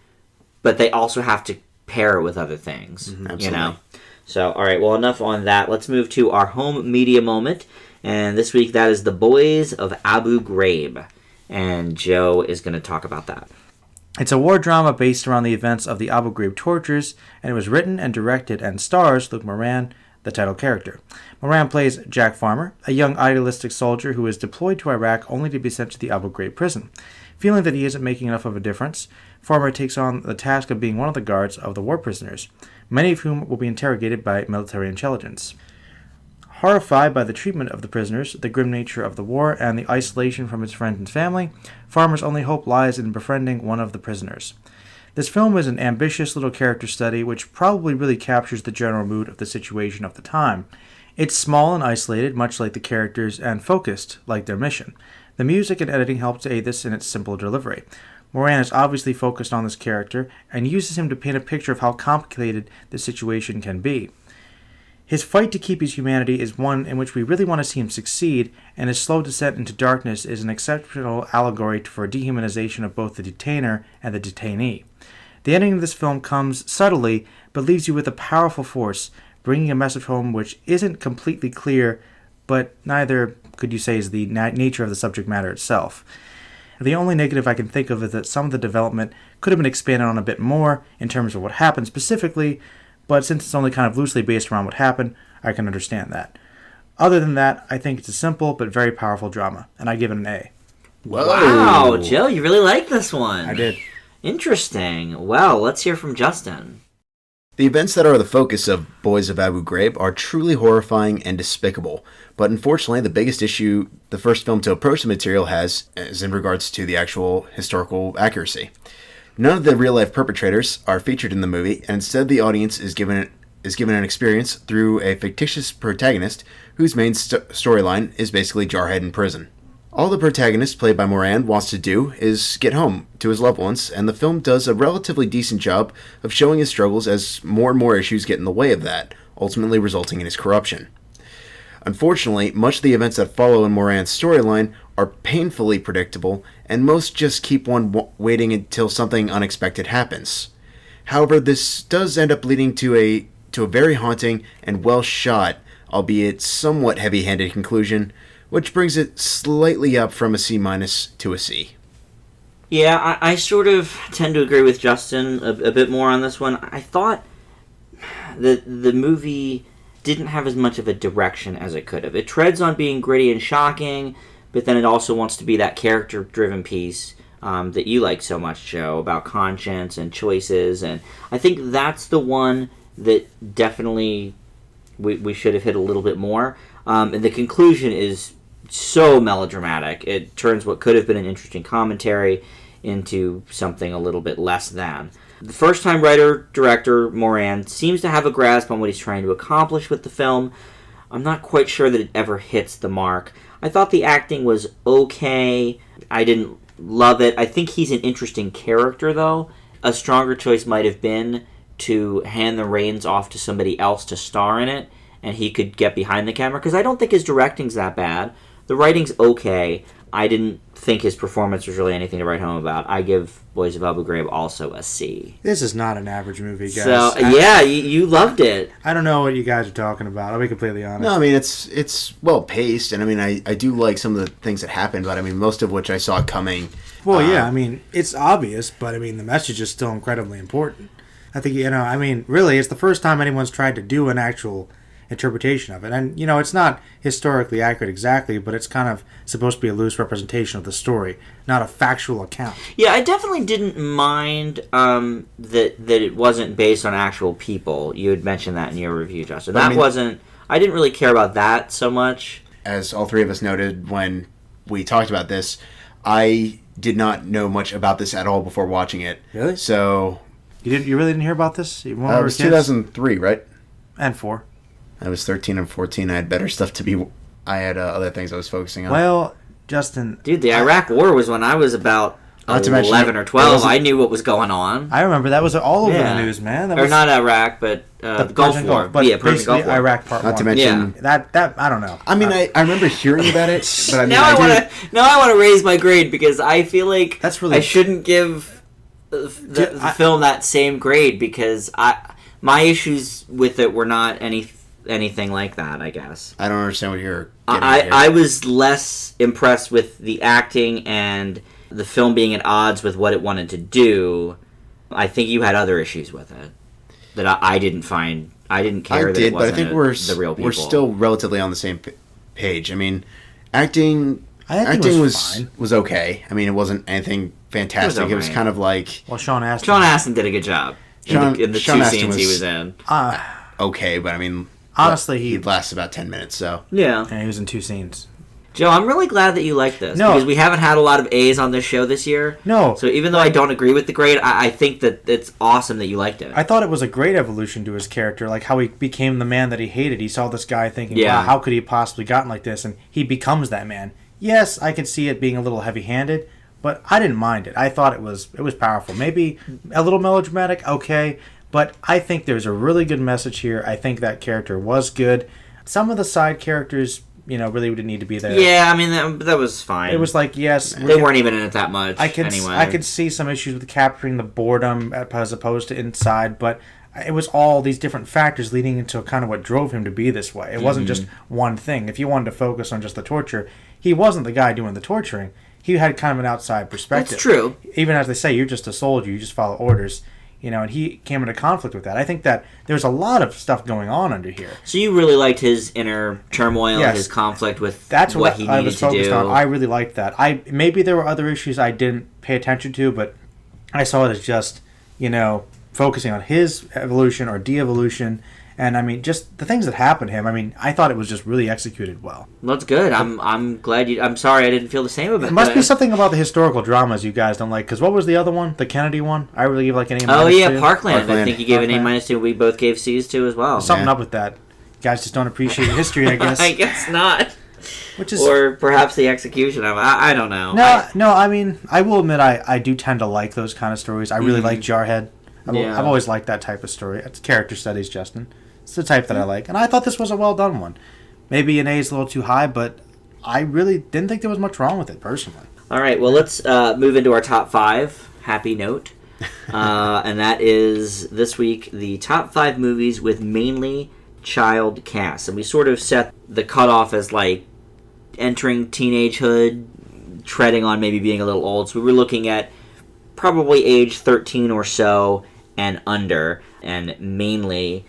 but they also have to pair it with other things, you know? So, all right, well, enough on that. Let's move to our home media moment. And this week, that is The Boys of Abu Ghraib. And Joe is going to talk about that. It's a war drama based around the events of the Abu Ghraib tortures, and it was written and directed and stars Luke Moran, the title character. Moran plays Jack Farmer, a young idealistic soldier who is deployed to Iraq only to be sent to the Abu Ghraib prison. Feeling that he isn't making enough of a difference, Farmer takes on the task of being one of the guards of the war prisoners, many of whom will be interrogated by military intelligence. Horrified by the treatment of the prisoners, the grim nature of the war, and the isolation from his friends and family, Farmer's only hope lies in befriending one of the prisoners. This film is an ambitious little character study which probably really captures the general mood of the situation of the time. It's small and isolated, much like the characters, and focused, like their mission. The music and editing help to aid this in its simple delivery. Moran is obviously focused on this character and uses him to paint a picture of how complicated the situation can be. His fight to keep his humanity is one in which we really want to see him succeed, and his slow descent into darkness is an exceptional allegory for a dehumanization of both the detainer and the detainee. The ending of this film comes subtly, but leaves you with a powerful force, bringing a message home which isn't completely clear, but neither could you say is the nature of the subject matter itself. The only negative I can think of is that some of the development could have been expanded on a bit more in terms of what happened specifically, but since it's only kind of loosely based around what happened, I can understand that. Other than that, I think it's a simple but very powerful drama, and I give it an A. Whoa. Wow, Joe, you really like this one. I did. Interesting. Well, let's hear from Justin. The events that are the focus of Boys of Abu Ghraib are truly horrifying and despicable, but unfortunately the biggest issue the first film to approach the material has is in regards to the actual historical accuracy. None of the real-life perpetrators are featured in the movie, and instead the audience is given an experience through a fictitious protagonist whose main storyline is basically Jarhead in prison. All the protagonist, played by Moran, wants to do is get home to his loved ones, and the film does a relatively decent job of showing his struggles as more and more issues get in the way of that, ultimately resulting in his corruption. Unfortunately, much of the events that follow in Moran's storyline are painfully predictable, and most just keep one waiting until something unexpected happens. However, this does end up leading to a very haunting and well-shot, albeit somewhat heavy-handed conclusion, which brings it slightly up from a C- to a C. Yeah, I sort of tend to agree with Justin a bit more on this one. I thought the movie didn't have as much of a direction as it could have. It treads on being gritty and shocking, but then it also wants to be that character-driven piece that you like so much, Joe, about conscience and choices. And I think that's the one that definitely we should have hit a little bit more. And the conclusion is so melodramatic. It turns what could have been an interesting commentary into something a little bit less than. The first-time writer-director, Moran, seems to have a grasp on what he's trying to accomplish with the film. I'm not quite sure that it ever hits the mark. I thought the acting was okay. I didn't love it. I think he's an interesting character, though. A stronger choice might have been to hand the reins off to somebody else to star in it, and he could get behind the camera, because I don't think his directing's that bad. The writing's okay. I didn't think his performance was really anything to write home about. I give Boys of Abu Ghraib also a C. This is not an average movie, guys. So, yeah, you loved it. I don't know what you guys are talking about. I'll be completely honest. No, I mean, it's well-paced, and I mean, I do like some of the things that happened, but I mean, most of which I saw coming. Well, yeah, I mean, it's obvious, but I mean, the message is still incredibly important. I think, I mean, really, it's the first time anyone's tried to do an actual interpretation of it. And, it's not historically accurate exactly, but it's kind of supposed to be a loose representation of the story, not a factual account. Yeah, I definitely didn't mind that it wasn't based on actual people. You had mentioned that in your review, Justin. I didn't really care about that so much. As all three of us noted when we talked about this, I did not know much about this at all before watching it. Really? So... You really didn't hear about this? It was 2003, right? And 4. I was 13 and 14. I had better stuff to be... I had other things I was focusing on. Well, Justin... Dude, the Iraq War was when I was about 11 or 12. I knew what was going on. I remember that was all over the news, man. That was, not Iraq, but the Gulf War. But yeah, Persian Gulf War. Iraq Part 1. Not to mention... Yeah. That I don't know. I mean, I remember hearing about it, but I mean... now I want to raise my grade, because I feel like that's really... I shouldn't give the film that same grade, because my issues with it were not anything like that, I guess. I don't understand what you're getting at here. I was less impressed with the acting and the film being at odds with what it wanted to do. I think you had other issues with it that I didn't find. I didn't care that it wasn't but I think the real people. We're still relatively on the same page. I mean, acting was okay. I mean, it wasn't anything fantastic. It was kind of like... Well, Sean Astin. Sean Astin did a good job in the two scenes he was in. Okay, but I mean... Honestly, he lasts about 10 minutes, so... Yeah. And he was in 2 scenes. Joe, I'm really glad that you like this. No. Because we haven't had a lot of A's on this show this year. No. So even though I don't agree with the grade, I think that it's awesome that you liked it. I thought it was a great evolution to his character, like how he became the man that he hated. He saw this guy thinking, Yeah. wow, how could he have possibly gotten like this? And he becomes that man. Yes, I could see it being a little heavy-handed, but I didn't mind it. I thought it was powerful. Maybe a little melodramatic, okay, but I think there's a really good message here. I think that character was good. Some of the side characters, really didn't need to be there. Yeah, I mean, that was fine. It was like, yes... They weren't even in it that much, I could anyway. see some issues with capturing the boredom as opposed to inside, but it was all these different factors leading into kind of what drove him to be this way. It wasn't just one thing. If you wanted to focus on just the torture, he wasn't the guy doing the torturing. He had kind of an outside perspective. That's true. Even as they say, you're just a soldier, you just follow orders. And he came into conflict with that. I think that there's a lot of stuff going on under here. So you really liked his inner turmoil, Yes. his conflict with That's what he I needed was to focused do. on. I really liked that. Maybe there were other issues I didn't pay attention to, but I saw it as just, focusing on his evolution or de-evolution. And, I mean, just the things that happened to him. I mean, I thought it was just really executed well. That's good. I'm glad you... I'm sorry I didn't feel the same about it. It must be something about the historical dramas you guys don't like. Because what was the other one? The Kennedy one? I really give like an A-. Oh, yeah, to. Parkland. I Parkland. think you gave an Parkland. A-2. We both gave C's to as well. Something Yeah. up with that. You guys just don't appreciate history, I guess. I guess not. Which is... Or perhaps the execution of it. I don't know. No, I mean, I will admit I do tend to like those kind of stories. I really like Jarhead. Yeah. I've always liked that type of story. It's character studies, Justin. It's the type that I like. And I thought this was a well-done one. Maybe an A is a little too high, but I really didn't think there was much wrong with it, personally. All right, well, let's move into our top 5. Happy note. And that is, this week, the top 5 movies with mainly child casts. And we sort of set the cutoff as, like, entering teenagehood, treading on maybe being a little old. So we were looking at probably age 13 or so and under, and mainly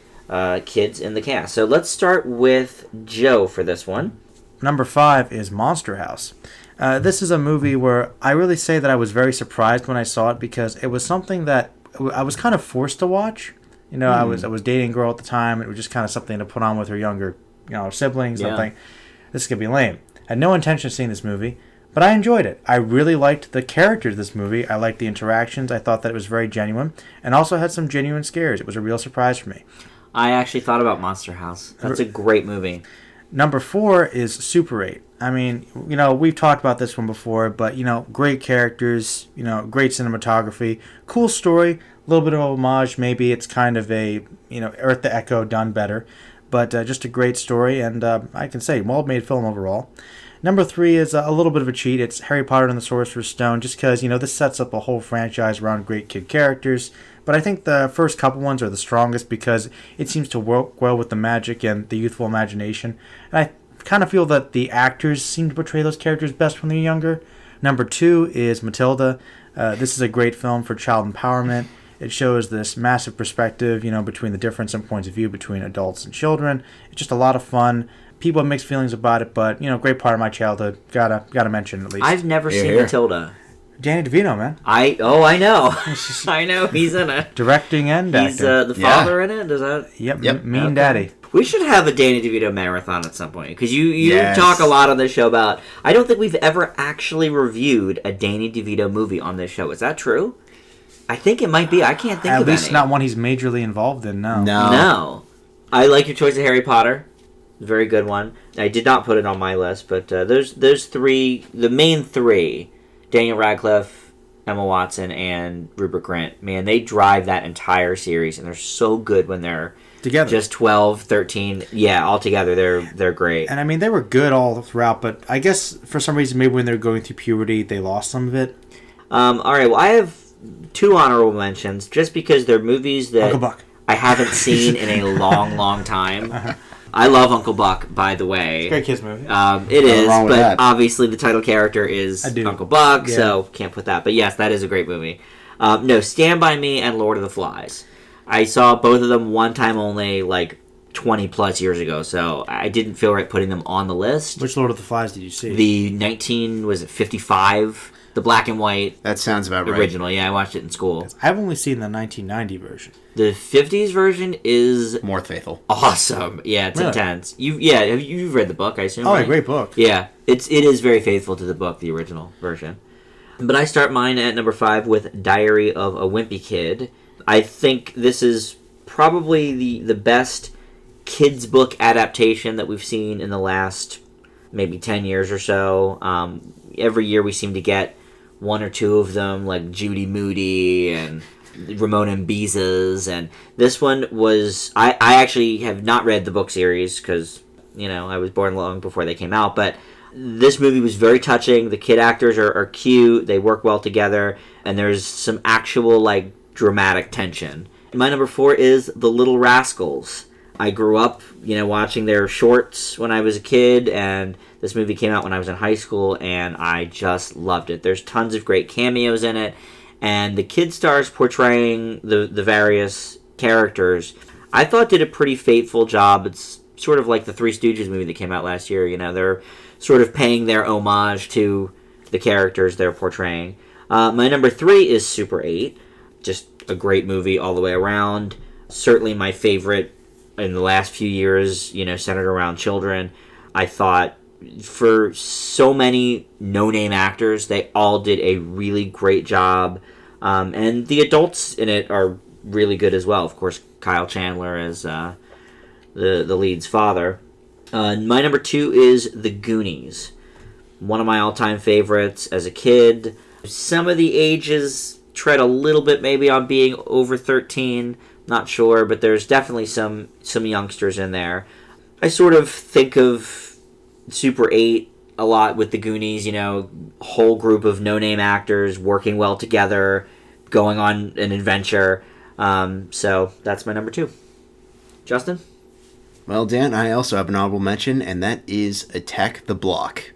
kids in the cast. So let's start with Joe for this one. Number 5 is Monster House. This is a movie where I really say that I was very surprised when I saw it because it was something that I was kind of forced to watch. I was dating a girl at the time. It was just kind of something to put on with her younger siblings. Yeah. Something. This could be lame. I had no intention of seeing this movie, but I enjoyed it. I really liked the characters of this movie. I liked the interactions. I thought that it was very genuine and also had some genuine scares. It was a real surprise for me. I actually thought about Monster House. That's a great movie. Number 4 is Super 8. I mean, we've talked about this one before, but, great characters, great cinematography, cool story, a little bit of homage. Maybe it's kind of a, Earth the Echo done better, but just a great story, and I can say, well-made film overall. Number 3 is a little bit of a cheat. It's Harry Potter and the Sorcerer's Stone, just because, this sets up a whole franchise around great kid characters. But I think the first couple ones are the strongest because it seems to work well with the magic and the youthful imagination. And I kind of feel that the actors seem to portray those characters best when they're younger. Number 2 is Matilda. This is a great film for child empowerment. It shows this massive perspective, between the difference in points of view between adults and children. It's just a lot of fun. People have mixed feelings about it, but, great part of my childhood. Gotta mention it at least. I've never seen Here. Matilda. Danny DeVito, man. I know. I know he's in it. Directing and He's acting. the father in it. Does that? Yep. Mean Okay. Daddy. We should have a Danny DeVito marathon at some point because you Yes. talk a lot on this show about. I don't think we've ever actually reviewed a Danny DeVito movie on this show. Is that true? I think it might be. I can't think At of least any. not one he's majorly involved in, no. No. I like your choice of Harry Potter. Very good one. I did not put it on my list, but there's 3. The main 3: Daniel Radcliffe, Emma Watson, and Rupert Grint. Man, they drive that entire series, and they're so good when they're Together. just 12, 13. Yeah, all together, they're great. And I mean, they were good all throughout, but I guess for some reason, maybe when they're going through puberty, they lost some of it. All right, well, I have 2 honorable mentions, just because they're movies that Uncle Buck. I haven't seen in a long, long time. I love Uncle Buck, by the way. Great kids movie. It is, wrong with but that. obviously the title character is I do. Uncle Buck, Yeah. so can't put that. But yes, that is a great movie. No, Stand By Me and Lord of the Flies. I saw both of them one time only, like 20 plus years ago, so I didn't feel right putting them on the list. Which Lord of the Flies did you see? The 19, was it 55? The black and white That sounds about right. original. Yeah, I watched it in school. I've only seen the 1990 version. The 50s version is More faithful. awesome. Yeah, it's Really? intense. You've read the book, I assume. Oh, right? a great book. Yeah, it is very faithful to the book, the original version. But I start mine at number 5 with Diary of a Wimpy Kid. I think this is probably the best kids book adaptation that we've seen in the last maybe 10 years or so. Every year we seem to get one or two of them, like Judy Moody and Ramona and Beezus, and this one was... I actually have not read the book series because, I was born long before they came out, but this movie was very touching. The kid actors are cute, they work well together, and there's some actual, dramatic tension. My number 4 is The Little Rascals. I grew up, watching their shorts when I was a kid, and this movie came out when I was in high school, and I just loved it. There's tons of great cameos in it, and the kid stars portraying the various characters, I thought did a pretty faithful job. It's sort of like the Three Stooges movie that came out last year. They're sort of paying their homage to the characters they're portraying. My number 3 is Super 8. Just a great movie all the way around. Certainly my favorite in the last few years, centered around children. I thought for so many no-name actors, they all did a really great job. And the adults in it are really good as well. Of course, Kyle Chandler as the lead's father. My number 2 is The Goonies. One of my all-time favorites as a kid. Some of the ages tread a little bit maybe on being over 13. Not sure, but there's definitely some youngsters in there. I sort of think of Super 8 a lot with The Goonies, whole group of no-name actors working well together, going on an adventure. So that's my number 2. Justin? Well, Dan, I also have an honorable mention, and that is Attack the Block.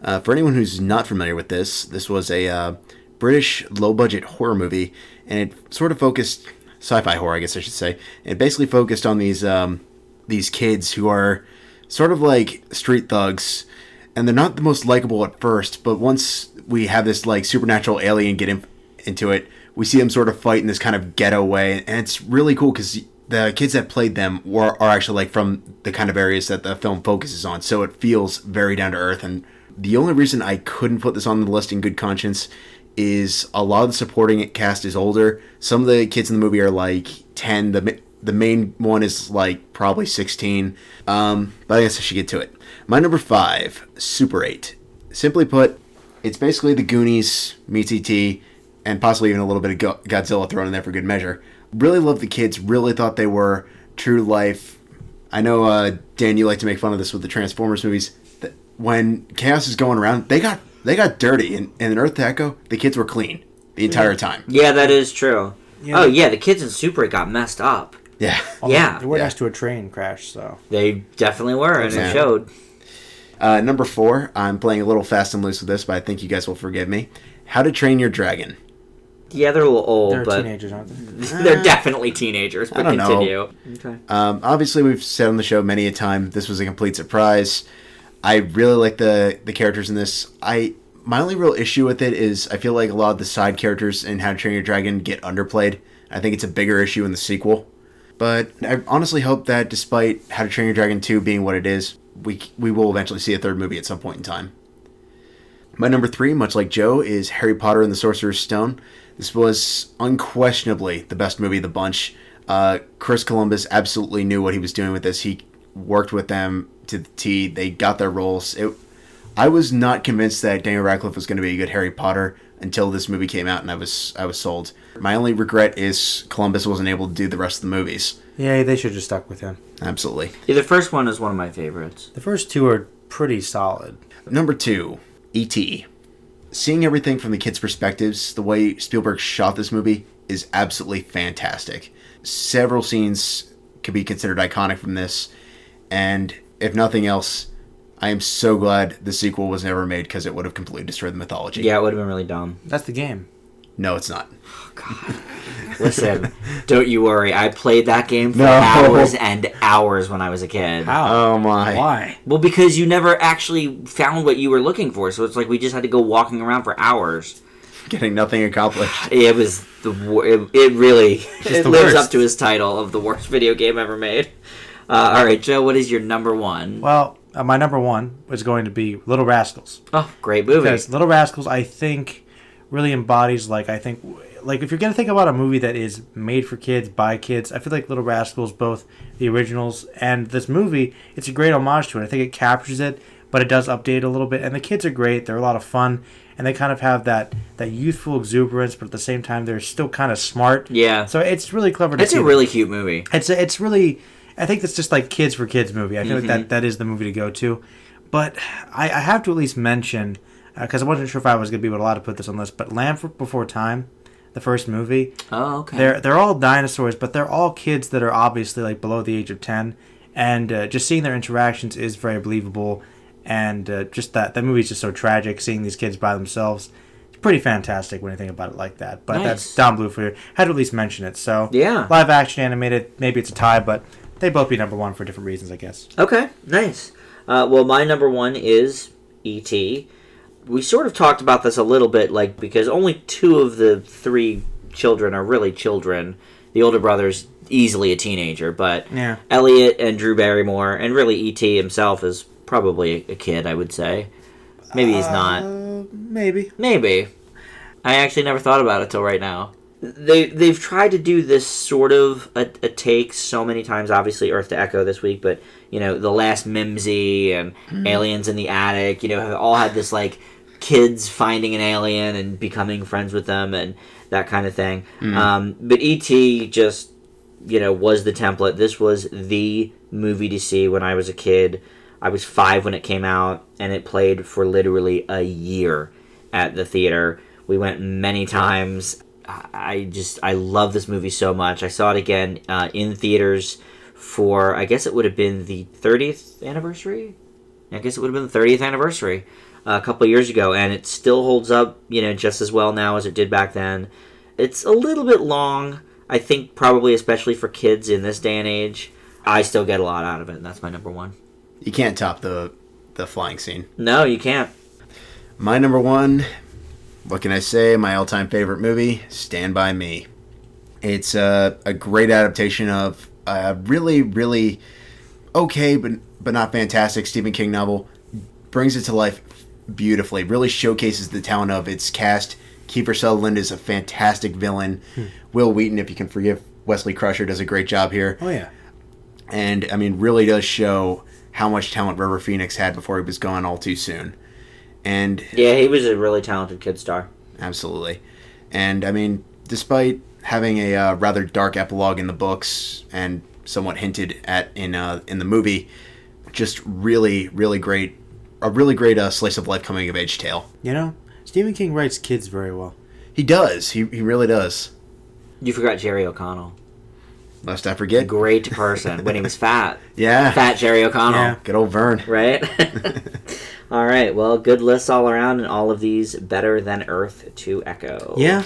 For anyone who's not familiar with this was a British low-budget horror movie, and it sort of focused... sci-fi horror, I guess I should say. It basically focused on these kids who are sort of like street thugs, and they're not the most likable at first, but once we have this supernatural alien get into it, we see them sort of fight in this kind of ghetto way, and it's really cool because the kids that played them are actually from the kind of areas that the film focuses on, so it feels very down to earth. And the only reason I couldn't put this on the list in good conscience is a lot of the supporting cast is older. Some of the kids in the movie are 10. The main one is probably 16. But I guess I should get to it. My number 5, Super 8. Simply put, it's basically the Goonies meets E.T. and possibly even a little bit of Godzilla thrown in there for good measure. Really loved the kids. Really thought they were true to life. I know, Dan, you like to make fun of this with the Transformers movies. When chaos is going around, they got dirty, and in Earth to Echo, the kids were clean the entire time. Yeah, that is true. Yeah. The kids in Super 8 got messed up. Yeah. They were next to a train crash, so... They definitely were, and it showed. Number 4, I'm playing a little fast and loose with this, but I think you guys will forgive me. How to Train Your Dragon. Yeah, they're a little old, they're but... teenagers, aren't they? They're definitely teenagers, but I don't continue. know. Okay. Obviously, we've said on the show many a time, this was a complete surprise. I really like the characters in this. My only real issue with it is I feel like a lot of the side characters in How to Train Your Dragon get underplayed. I think it's a bigger issue in the sequel. But I honestly hope that despite How to Train Your Dragon 2 being what it is, we will eventually see a third movie at some point in time. My number 3, much like Joe, is Harry Potter and the Sorcerer's Stone. This was unquestionably the best movie of the bunch. Chris Columbus absolutely knew what he was doing with this. He worked with them to the T. They got their roles. I was not convinced that Daniel Radcliffe was going to be a good Harry Potter until this movie came out, and I was sold. My only regret is Columbus wasn't able to do the rest of the movies. Yeah, they should have just stuck with him. Absolutely. Yeah, the first one is one of my favorites. The first 2 are pretty solid. Number 2, E.T. Seeing everything from the kids' perspectives, the way Spielberg shot this movie is absolutely fantastic. Several scenes could be considered iconic from this, and if nothing else, I am so glad the sequel was never made because it would have completely destroyed the mythology. Yeah, it would have been really dumb. That's the game. No, it's not. Oh, God. Listen, don't you worry. I played that game for No. hours and hours when I was a kid. How? Oh my. Why? Well, because you never actually found what you were looking for, so it's like we just had to go walking around for hours. Getting nothing accomplished. It was it really it the lives worst. up to his title of the worst video game ever made. All right, Joe, what is your number one? Well, my number one was going to be Little Rascals. Oh, great movie. Because Little Rascals, I think, really embodies, like, if you're going to think about a movie that is made for kids, by kids, I feel like Little Rascals, both the originals and this movie, it's a great homage to it. I think it captures it, but it does update a little bit. And the kids are great. They're a lot of fun. And they kind of have that youthful exuberance, but at the same time, they're still kind of smart. Yeah. So it's really clever to It's see. a really cute movie. It's really, I think it's just like kids for kids movie. I feel Mm-hmm. like that is the movie to go to. But I have to at least mention, because I wasn't sure if I was going to be allowed to put this on the list, but Land Before Time, the first movie. Oh, okay. They're all dinosaurs, but they're all kids that are obviously like below the age of 10. And just seeing their interactions is very believable. And just that movie's just so tragic, seeing these kids by themselves. It's pretty fantastic when you think about it like that. But Nice. that's Don Bluth for you. Had to at least mention it. So Yeah. live action animated, maybe it's a tie, but they both be number one for different reasons, I guess. Okay, nice. Well, my number one is E.T. We sort of talked about this a little bit, like, because only two of the three children are really children. The older brother's easily a teenager, but Yeah. Elliot and Drew Barrymore, and really E.T. himself is probably a kid, I would say. Maybe he's not. Maybe. Maybe. I actually never thought about it till right now. They've tried to do this sort of a take so many times. Obviously, Earth to Echo this week, but The Last Mimsy and Aliens in the Attic. Have all had this like kids finding an alien and becoming friends with them and that kind of thing. But E.T. just was the template. This was the movie to see when I was a kid. I was 5 when it came out, and it played for literally a year at the theater. We went many times. I love this movie so much. I saw it again in theaters for, I guess it would have been the 30th anniversary? I guess it would have been the 30th anniversary a couple of years ago, and it still holds up, just as well now as it did back then. It's a little bit long, I think probably especially for kids in this day and age. I still get a lot out of it, and that's my number one. You can't top the flying scene. No, you can't. My number one, what can I say? My all-time favorite movie, Stand By Me. It's a great adaptation of a really, really okay, but not fantastic Stephen King novel. Brings it to life beautifully. Really showcases the talent of its cast. Kiefer Sutherland is a fantastic villain. Will Wheaton, if you can forgive Wesley Crusher, does a great job here. Oh, yeah. And, really does show how much talent River Phoenix had before he was gone all too soon. And Yeah, he was a really talented kid star. absolutely. And, despite having a rather dark epilogue in the books and somewhat hinted at in the movie, just really, really great, a really great slice of life coming of age tale. Stephen King writes kids very well. He does. He really does. You forgot Jerry O'Connell. Must I forget? Great person when he was fat. Yeah. Fat Jerry O'Connell. Yeah. Good old Vern. Right? All right. Well, good lists all around, and all of these better than Earth to Echo. Yeah.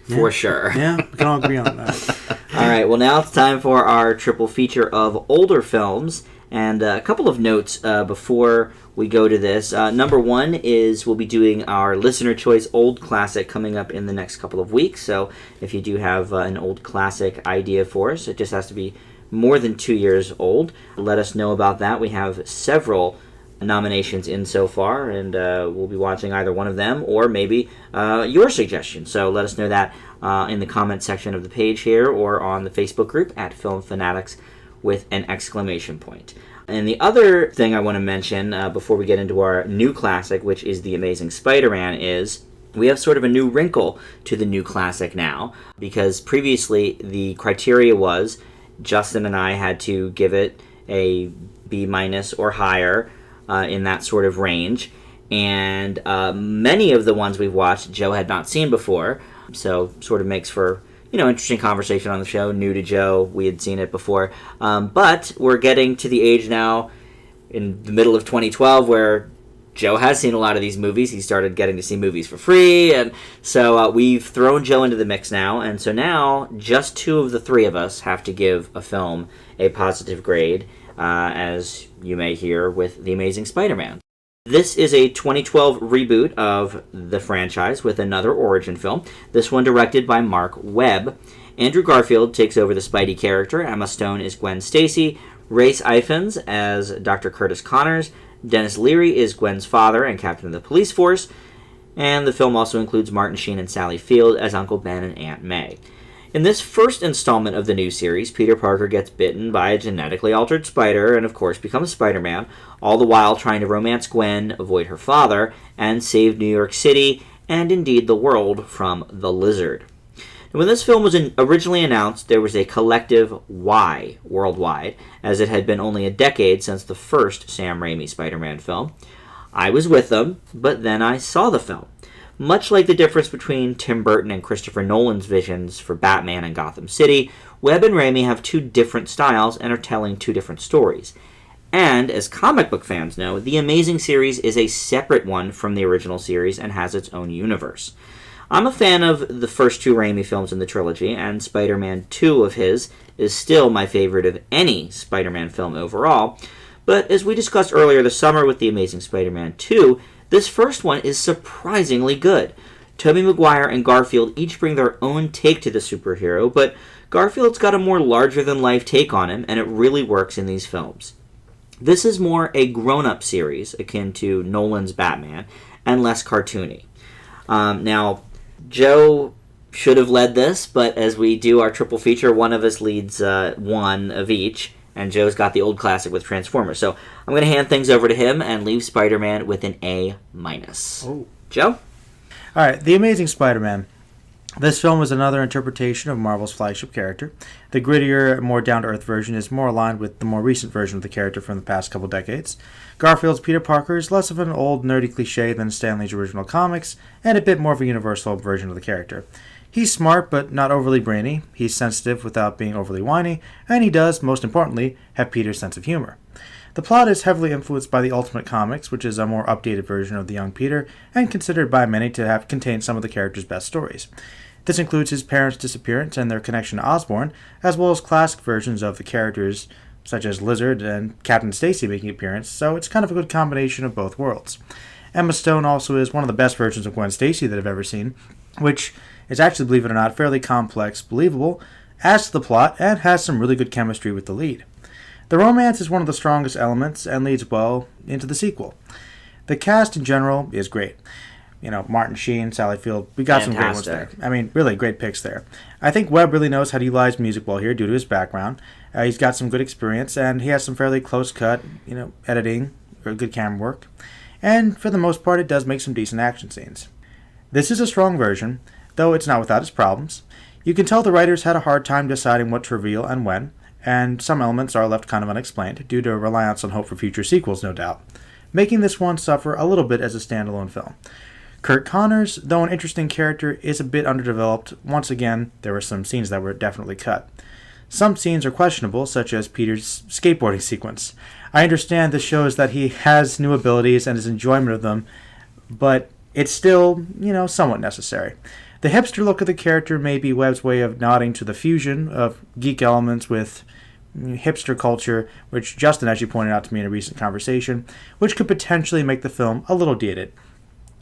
For sure. Yeah, we can all agree on that. All right. Well, now it's time for our triple feature of older films. And a couple of notes before we go to this. Number one is we'll be doing our listener choice old classic coming up in the next couple of weeks. So if you do have an old classic idea for us, it just has to be more than 2 years old. Let us know about that. We have several nominations in so far, and we'll be watching either one of them or maybe your suggestion. So let us know that in the comment section of the page here or on the Facebook group at Film Fanatics with an exclamation point. And the other thing I want to mention before we get into our new classic, which is The Amazing Spider-Man, is we have sort of a new wrinkle to the new classic now, because previously the criteria was Justin and I had to give it a B- or higher in that sort of range. And many of the ones we've watched, Joe had not seen before, so sort of makes for interesting conversation on the show. New to Joe, we had seen it before. But we're getting to the age now in the middle of 2012 where Joe has seen a lot of these movies. He started getting to see movies for free, and so we've thrown Joe into the mix now. And so now, just 2 of the 3 of us have to give a film a positive grade, as you may hear with The Amazing Spider-Man. This is a 2012 reboot of the franchise with another origin film, this one directed by Mark Webb. Andrew Garfield takes over the Spidey character, Emma Stone is Gwen Stacy, Rhys Ifans as Dr. Curtis Connors, Dennis Leary is Gwen's father and captain of the police force, and the film also includes Martin Sheen and Sally Field as Uncle Ben and Aunt May. In this first installment of the new series, Peter Parker gets bitten by a genetically altered spider and, of course, becomes Spider-Man, all the while trying to romance Gwen, avoid her father, and save New York City, and indeed the world, from the Lizard. When this film was originally announced, there was a collective why worldwide, as it had been only a decade since the first Sam Raimi Spider-Man film. I was with them, but then I saw the film. Much like the difference between Tim Burton and Christopher Nolan's visions for Batman and Gotham City, Webb and Raimi have 2 different styles and are telling 2 different stories. And, as comic book fans know, the Amazing series is a separate one from the original series and has its own universe. I'm a fan of the first 2 Raimi films in the trilogy, and Spider-Man 2 of his is still my favorite of any Spider-Man film overall, but as we discussed earlier this summer with The Amazing Spider-Man 2, this first one is surprisingly good. Tobey Maguire and Garfield each bring their own take to the superhero, but Garfield's got a more larger-than-life take on him, and it really works in these films. This is more a grown-up series, akin to Nolan's Batman, and less cartoony. Now, Joe should have led this, but as we do our triple feature, one of us leads one of each, and Joe's got the old classic with Transformers. So I'm going to hand things over to him and leave Spider-Man with an A-. Oh. Joe? All right, The Amazing Spider-Man. This film is another interpretation of Marvel's flagship character. The grittier, more down-to-earth version is more aligned with the more recent version of the character from the past couple decades. Garfield's Peter Parker is less of an old, nerdy cliche than Stan Lee's original comics, and a bit more of a universal version of the character. He's smart, but not overly brainy. He's sensitive without being overly whiny, and he does, most importantly, have Peter's sense of humor. The plot is heavily influenced by the Ultimate Comics, which is a more updated version of the young Peter, and considered by many to have contained some of the character's best stories. This includes his parents' disappearance and their connection to Osborn, as well as classic versions of the characters, such as Lizard and Captain Stacy making an appearance, so it's kind of a good combination of both worlds. Emma Stone also is one of the best versions of Gwen Stacy that I've ever seen, which is actually, believe it or not, fairly complex, believable, adds to the plot, and has some really good chemistry with the lead. The romance is one of the strongest elements and leads well into the sequel. The cast in general is great. You know, Martin Sheen, Sally Field, we got some great ones there. I mean, really great picks there. I think Webb really knows how to utilize music well here due to his background. He's got some good experience, and he has some fairly close-cut, editing or good camera work. And for the most part, it does make some decent action scenes. This is a strong version, though it's not without its problems. You can tell the writers had a hard time deciding what to reveal and when, and some elements are left kind of unexplained due to a reliance on hope for future sequels, no doubt, making this one suffer a little bit as a standalone film. Kurt Connors, though an interesting character, is a bit underdeveloped. Once again, there were some scenes that were definitely cut. Some scenes are questionable, such as Peter's skateboarding sequence. I understand this shows that he has new abilities and his enjoyment of them, but it's still, somewhat necessary. The hipster look of the character may be Webb's way of nodding to the fusion of geek elements with hipster culture, which Justin actually pointed out to me in a recent conversation, which could potentially make the film a little dated.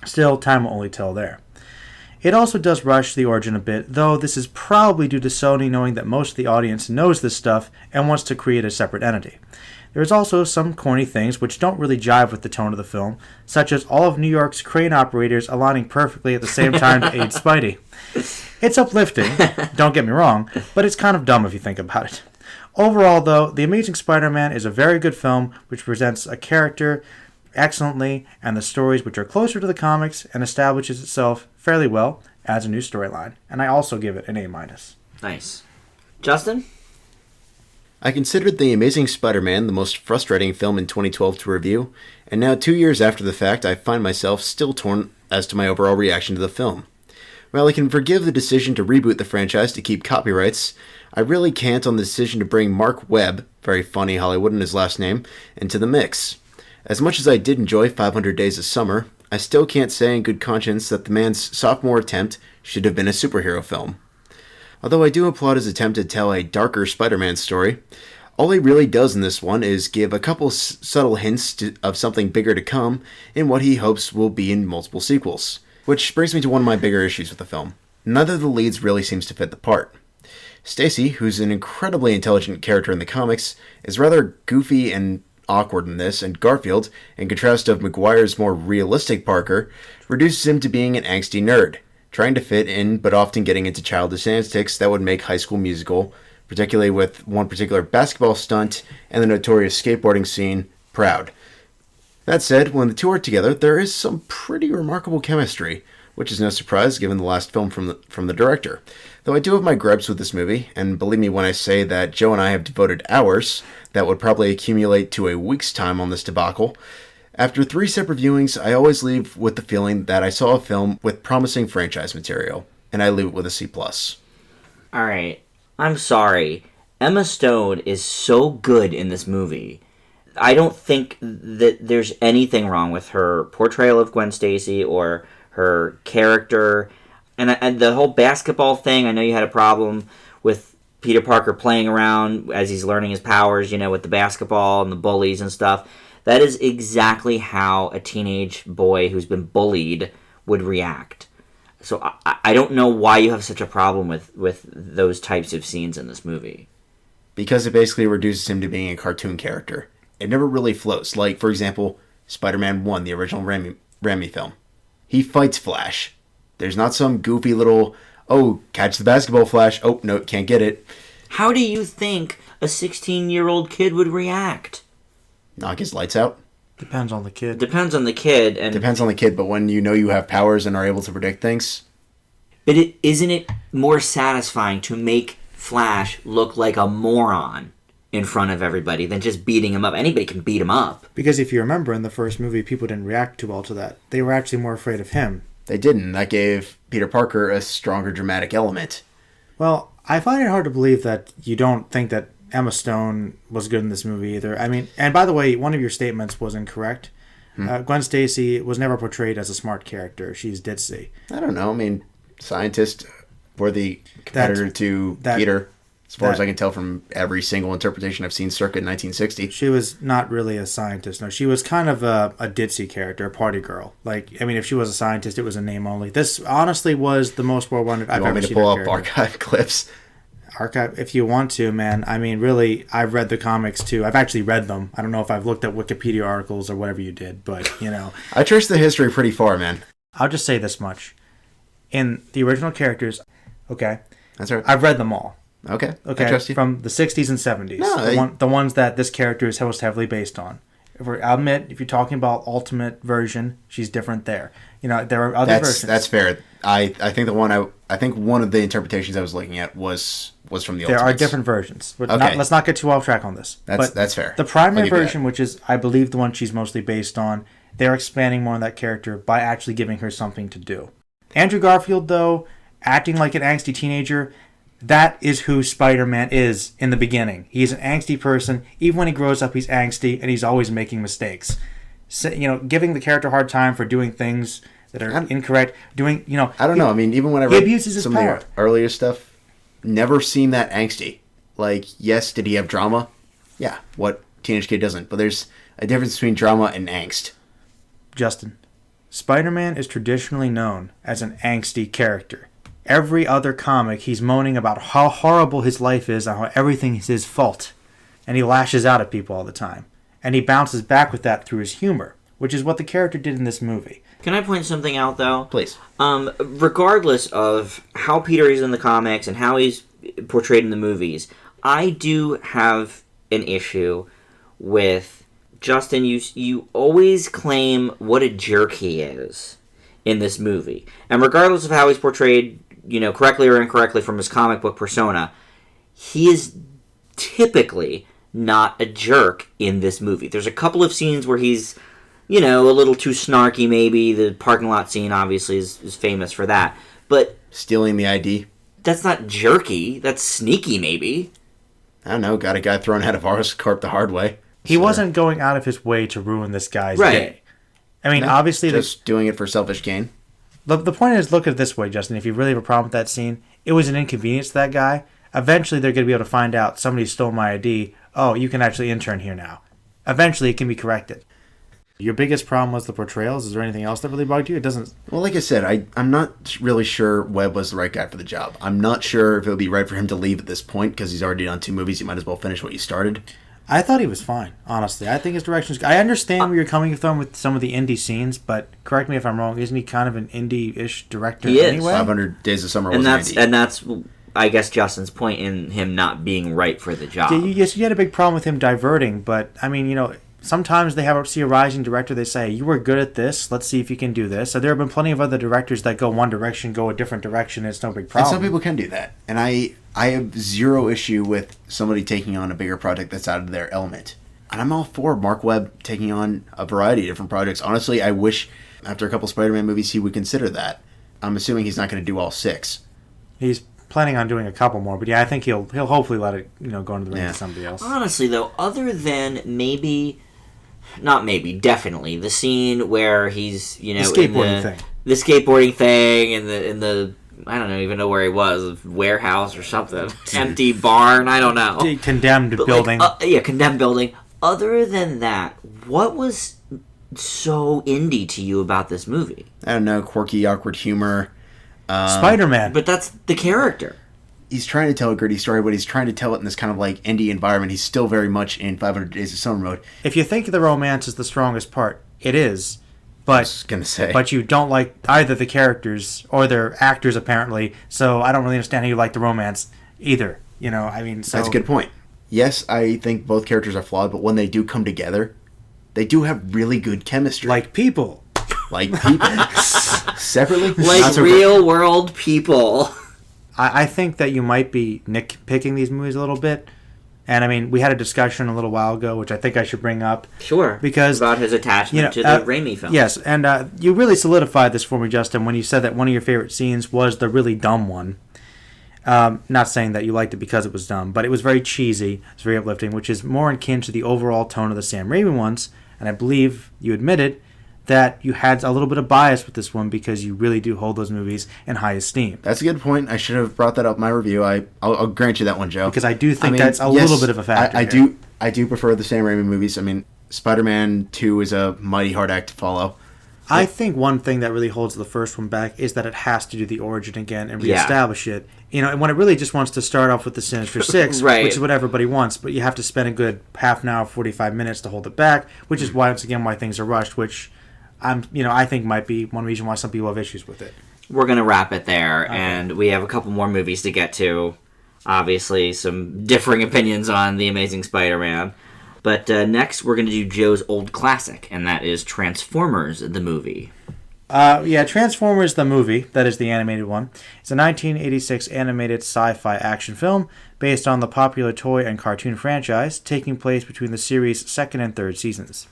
Still, time will only tell there. It also does rush the origin a bit, though this is probably due to Sony knowing that most of the audience knows this stuff and wants to create a separate entity. There's also some corny things which don't really jive with the tone of the film, such as all of New York's crane operators aligning perfectly at the same time to aid Spidey. It's uplifting, don't get me wrong, but it's kind of dumb if you think about it. Overall, though, The Amazing Spider-Man is a very good film which presents a character excellently and the stories which are closer to the comics and establishes itself fairly well as a new storyline. And I also give it an A-. Nice. Justin? I considered The Amazing Spider-Man the most frustrating film in 2012 to review, and now 2 years after the fact I find myself still torn as to my overall reaction to the film. While I can forgive the decision to reboot the franchise to keep copyrights, I really can't on the decision to bring Mark Webb, very funny Hollywood in his last name, into the mix. As much as I did enjoy 500 Days of Summer, I still can't say in good conscience that the man's sophomore attempt should have been a superhero film. Although I do applaud his attempt to tell a darker Spider-Man story, all he really does in this one is give a couple subtle hints of something bigger to come in what he hopes will be in multiple sequels. Which brings me to one of my bigger issues with the film. Neither of the leads really seems to fit the part. Stacy, who's an incredibly intelligent character in the comics, is rather goofy and awkward in this, and Garfield, in contrast of Maguire's more realistic Parker, reduces him to being an angsty nerd, trying to fit in but often getting into childish antics that would make High School Musical, particularly with one particular basketball stunt and the notorious skateboarding scene, proud. That said, when the two are together, there is some pretty remarkable chemistry, which is no surprise given the last film from the director. Though I do have my gripes with this movie, and believe me when I say that Joe and I have devoted hours that would probably accumulate to a week's time on this debacle. After 3 separate viewings, I always leave with the feeling that I saw a film with promising franchise material, and I leave it with a C+. Alright, I'm sorry. Emma Stone is so good in this movie. I don't think that there's anything wrong with her portrayal of Gwen Stacy or her character. And the whole basketball thing, I know you had a problem with Peter Parker playing around as he's learning his powers, with the basketball and the bullies and stuff. That is exactly how a teenage boy who's been bullied would react. So I don't know why you have such a problem with those types of scenes in this movie. Because it basically reduces him to being a cartoon character. It never really flows. Like, for example, Spider-Man 1, the original Raimi film. He fights Flash. There's not some goofy little, catch the basketball, Flash. Oh, no, can't get it. How do you think a 16-year-old kid would react? Knock his lights out? Depends on the kid. Depends on the kid. Depends on the kid, but when you know you have powers and are able to predict things. But isn't it more satisfying to make Flash look like a moron in front of everybody than just beating him up? Anybody can beat him up. Because if you remember in the first movie, people didn't react too well to that. They were actually more afraid of him. They didn't. That gave Peter Parker a stronger dramatic element. Well, I find it hard to believe that you don't think that Emma Stone was good in this movie either. I mean, and by the way, one of your statements was incorrect. Gwen Stacy was never portrayed as a smart character. She's ditzy. I don't know. I mean, scientist, worthy competitor to Peter, as far as I can tell from every single interpretation I've seen circa 1960. She was not really a scientist. No, she was kind of a ditzy character, a party girl. If she was a scientist, it was a name only. This honestly was the most well-rounded I've ever seen. You want me to pull up archive clips? Archive, if you want to, man. I mean, really, I've read the comics too. I've actually read them. I don't know if I've looked at Wikipedia articles or whatever you did, but, I traced the history pretty far, man. I'll just say this much. In the original characters, okay, that's right. I've read them all. Okay, I trust you. From the 60s and 70s. No, the ones that this character is most heavily based on. I'll admit, if you're talking about Ultimate version, she's different there. There are other versions. That's fair. I think one of the interpretations I was looking at was from the Ultimates. There are different versions. But okay. Let's not get too off track on this. That's fair. The primary version, which is, I believe, the one she's mostly based on, they're expanding more on that character by actually giving her something to do. Andrew Garfield, though, acting like an angsty teenager, that is who Spider-Man is in the beginning. He's an angsty person. Even when he grows up, he's angsty, and he's always making mistakes. So, giving the character a hard time for doing things that are incorrect. I don't know. I mean, even when I read some of the earlier stuff, never seen that angsty. Like, yes, did he have drama? Yeah, what teenage kid doesn't? But there's a difference between drama and angst. Justin, Spider-Man is traditionally known as an angsty character. Every other comic, he's moaning about how horrible his life is and how everything is his fault. And he lashes out at people all the time. And he bounces back with that through his humor, which is what the character did in this movie. Can I point something out, though? Please. Regardless of how Peter is in the comics and how he's portrayed in the movies, I do have an issue with Justin. You always claim what a jerk he is in this movie. And regardless of how he's portrayed, correctly or incorrectly from his comic book persona, he is typically not a jerk in this movie. There's a couple of scenes where he's, a little too snarky maybe. The parking lot scene obviously is famous for that. But stealing the ID? That's not jerky. That's sneaky maybe. I don't know. Got a guy thrown out of Oscorp the hard way. He Sure. wasn't going out of his way to ruin this guy's Right. day. I mean, No, obviously, just doing it for selfish gain. the point is, look at it this way, Justin. If you really have a problem with that scene, it was an inconvenience to that guy. Eventually, they're going to be able to find out somebody stole my ID. Oh, you can actually intern here now. Eventually, it can be corrected. Your biggest problem was the portrayals. Is there anything else that really bugged you? It doesn't. Well, like I said, I'm not really sure Webb was the right guy for the job. I'm not sure if it would be right for him to leave at this point because he's already done 2 movies. You might as well finish what you started. I thought he was fine, honestly. I think his direction's. I understand where you're coming from with some of the indie scenes, but correct me if I'm wrong. Isn't he kind of an indie-ish director He is. anyway? 500 Days of Summer was And that's I guess Justin's point in him not being right for the job. Yeah, yes, you had a big problem with him diverting, but I mean, sometimes they see a rising director, they say, you were good at this, let's see if you can do this. So there have been plenty of other directors that go one direction, go a different direction, and it's no big problem. And some people can do that. And I have zero issue with somebody taking on a bigger project that's out of their element. And I'm all for Mark Webb taking on a variety of different projects. Honestly, I wish after a couple Spider-Man movies he would consider that. I'm assuming he's not going to do all 6. He's planning on doing a couple more, but yeah, I think he'll hopefully let it go into the ring to somebody else. Honestly, though, other than definitely the scene where he's the skateboarding thing. The skateboarding thing in the I don't even know where he was, warehouse or something, empty barn, I don't know, Condemned building. Condemned building. Other than that, what was so indie to you about this movie? I don't know, quirky, awkward humor. Spider-Man. But that's the character. He's trying to tell a gritty story, but he's trying to tell it in this kind of like indie environment. He's still very much in 500 Days of Summer mode. If you think the romance is the strongest part, it is. I was going to say. But you don't like either the characters or their actors, apparently, so I don't really understand how you like the romance either. So... That's a good point. Yes, I think both characters are flawed, but when they do come together, they do have really good chemistry. Like people. Like people. Separately? Like not so real world people. I think that you might be nitpicking these movies a little bit. And I mean, we had a discussion a little while ago, which I think I should bring up. Sure. Because about his attachment to the Raimi film. Yes, and you really solidified this for me, Justin, when you said that one of your favorite scenes was the really dumb one. Not saying that you liked it because it was dumb, but it was very cheesy. It's very uplifting, which is more akin to the overall tone of the Sam Raimi ones. And I believe you admitted that you had a little bit of bias with this one because you really do hold those movies in high esteem. That's a good point. I should have brought that up in my review. I'll grant you that one, Joe. Because I do think that's a little bit of a factor. I do prefer the Sam Raimi movies. I mean, Spider-Man 2 is a mighty hard act to follow. I think one thing that really holds the first one back is that it has to do the origin again and reestablish it. And when it really just wants to start off with the Sinister Six, right. which is what everybody wants, but you have to spend a good half an hour, 45 minutes to hold it back, which is once again why things are rushed, which I think might be one reason why some people have issues with it. We're going to wrap it there, and we have a couple more movies to get to. Obviously, some differing opinions on The Amazing Spider-Man. But next, we're going to do Joe's old classic, and that is Transformers, the movie. Transformers, the movie, that is the animated one. It's a 1986 animated sci-fi action film based on the popular toy and cartoon franchise, taking place between the series' second and third seasons.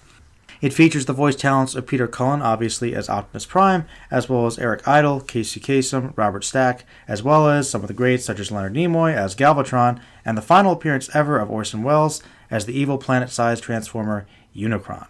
It features the voice talents of Peter Cullen, obviously, as Optimus Prime, as well as Eric Idle, Casey Kasem, Robert Stack, as well as some of the greats such as Leonard Nimoy as Galvatron, and the final appearance ever of Orson Welles as the evil planet-sized transformer Unicron.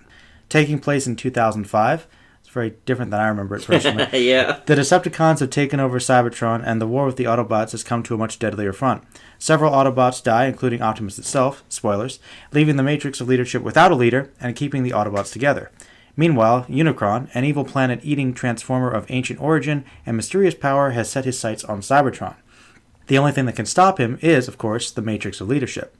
Taking place in 2005, it's very different than I remember it personally. Yeah. The Decepticons have taken over Cybertron, and the war with the Autobots has come to a much deadlier front. Several Autobots die, including Optimus itself, spoilers, leaving the Matrix of leadership without a leader and keeping the Autobots together. Meanwhile, Unicron, an evil planet-eating transformer of ancient origin and mysterious power, has set his sights on Cybertron. The only thing that can stop him is, of course, the Matrix of leadership.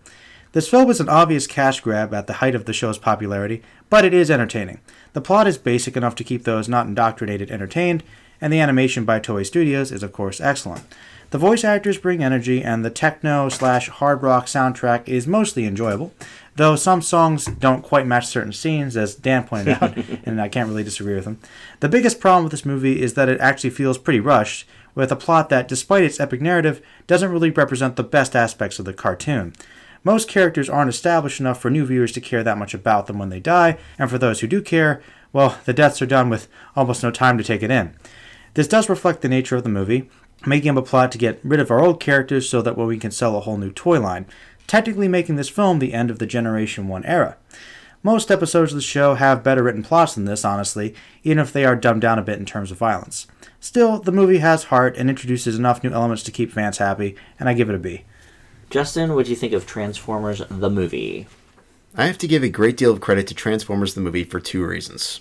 This film is an obvious cash grab at the height of the show's popularity, but it is entertaining. The plot is basic enough to keep those not indoctrinated entertained, and the animation by Toei Studios is, of course, excellent. The voice actors bring energy, and the techno/hard rock soundtrack is mostly enjoyable, though some songs don't quite match certain scenes, as Dan pointed out, and I can't really disagree with him. The biggest problem with this movie is that it actually feels pretty rushed, with a plot that, despite its epic narrative, doesn't really represent the best aspects of the cartoon. Most characters aren't established enough for new viewers to care that much about them when they die, and for those who do care, well, the deaths are done with almost no time to take it in. This does reflect the nature of the movie, making up a plot to get rid of our old characters so that way we can sell a whole new toy line. technically making this film the end of the Generation 1 era. Most episodes of the show have better written plots than this, honestly, even if they are dumbed down a bit in terms of violence. Still, the movie has heart and introduces enough new elements to keep fans happy, and I give it a B. Justin, what do you think of Transformers the movie? I have to give a great deal of credit to Transformers the movie for two reasons.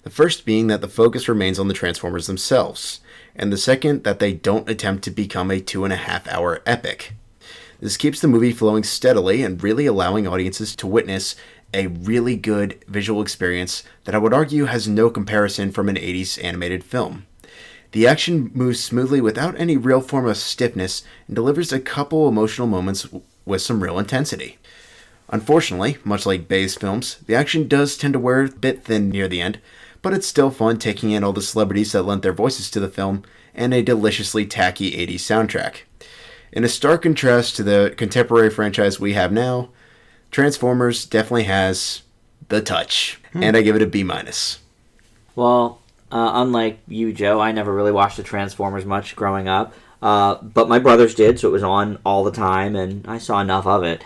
The first being that the focus remains on the Transformers themselves, and the second that they don't attempt to become a 2.5-hour epic. This keeps the movie flowing steadily and really allowing audiences to witness a really good visual experience that I would argue has no comparison from an 80s animated film. The action moves smoothly without any real form of stiffness and delivers a couple emotional moments with some real intensity. Unfortunately, much like Bay's films, the action does tend to wear a bit thin near the end, but it's still fun taking in all the celebrities that lent their voices to the film and a deliciously tacky 80s soundtrack. In a stark contrast to the contemporary franchise we have now, Transformers definitely has the touch, and I give it a B-. Well, unlike you, Joe, I never really watched the Transformers much growing up, but my brothers did, so it was on all the time, and I saw enough of it.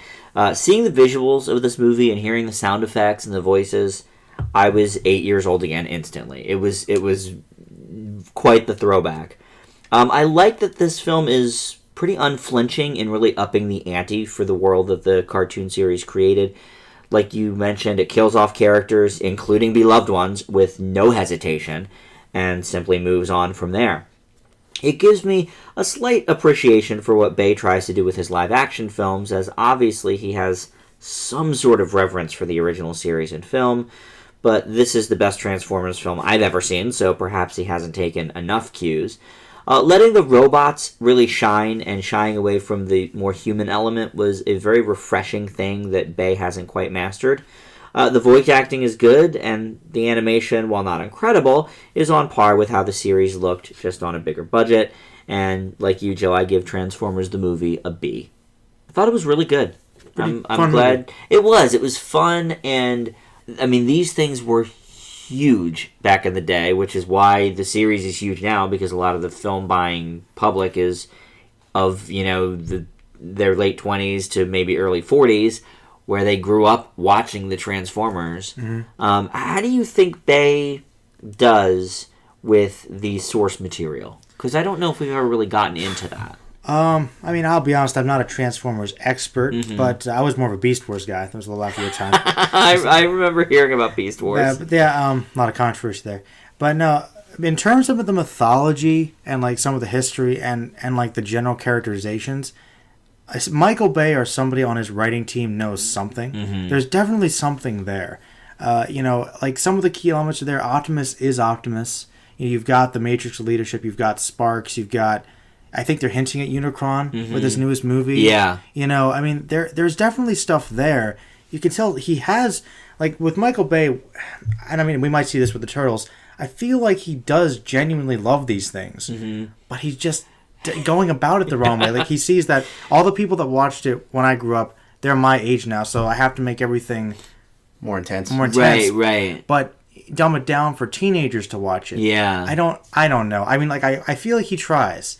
Seeing the visuals of this movie and hearing the sound effects and the voices, I was 8 years old again instantly. It was quite the throwback. I like that this film is pretty unflinching in really upping the ante for the world that the cartoon series created. Like you mentioned, it kills off characters, including beloved ones, with no hesitation, and simply moves on from there. It gives me a slight appreciation for what Bay tries to do with his live-action films, as obviously he has some sort of reverence for the original series and film, but this is the best Transformers film I've ever seen, so perhaps he hasn't taken enough cues. Letting the robots really shine and shying away from the more human element was a very refreshing thing that Bay hasn't quite mastered. The voice acting is good, and the animation, while not incredible, is on par with how the series looked, just on a bigger budget. And like you, Joe, I give Transformers the movie a B. I thought it was really good. I'm glad movie. It was. It was fun, and I mean, these things were huge back in the day, which is why the series is huge now, because a lot of the film buying public is of, their late 20s to maybe early 40s, where they grew up watching the Transformers. Mm-hmm. How do you think Bay does with the source material? Because I don't know if we've ever really gotten into that. I mean, I'll be honest, I'm not a Transformers expert, but I was more of a Beast Wars guy. That was a little after your time. I remember hearing about Beast Wars. A lot of controversy there. But no, in terms of the mythology and like some of the history and like the general characterizations, Michael Bay or somebody on his writing team knows something. Mm-hmm. There's definitely something there. Like some of the key elements are there. Optimus is Optimus. You've got the Matrix leadership. You've got Sparks. You've got... I think they're hinting at Unicron with his newest movie. Yeah. I mean, there's definitely stuff there. You can tell he has, like, with Michael Bay, and I mean, we might see this with the Turtles, I feel like he does genuinely love these things, but he's just going about it the wrong way. Like, he sees that all the people that watched it when I grew up, they're my age now, so I have to make everything more intense. Right. But dumb it down for teenagers to watch it. Yeah. I don't know. I mean, like, I feel like he tries.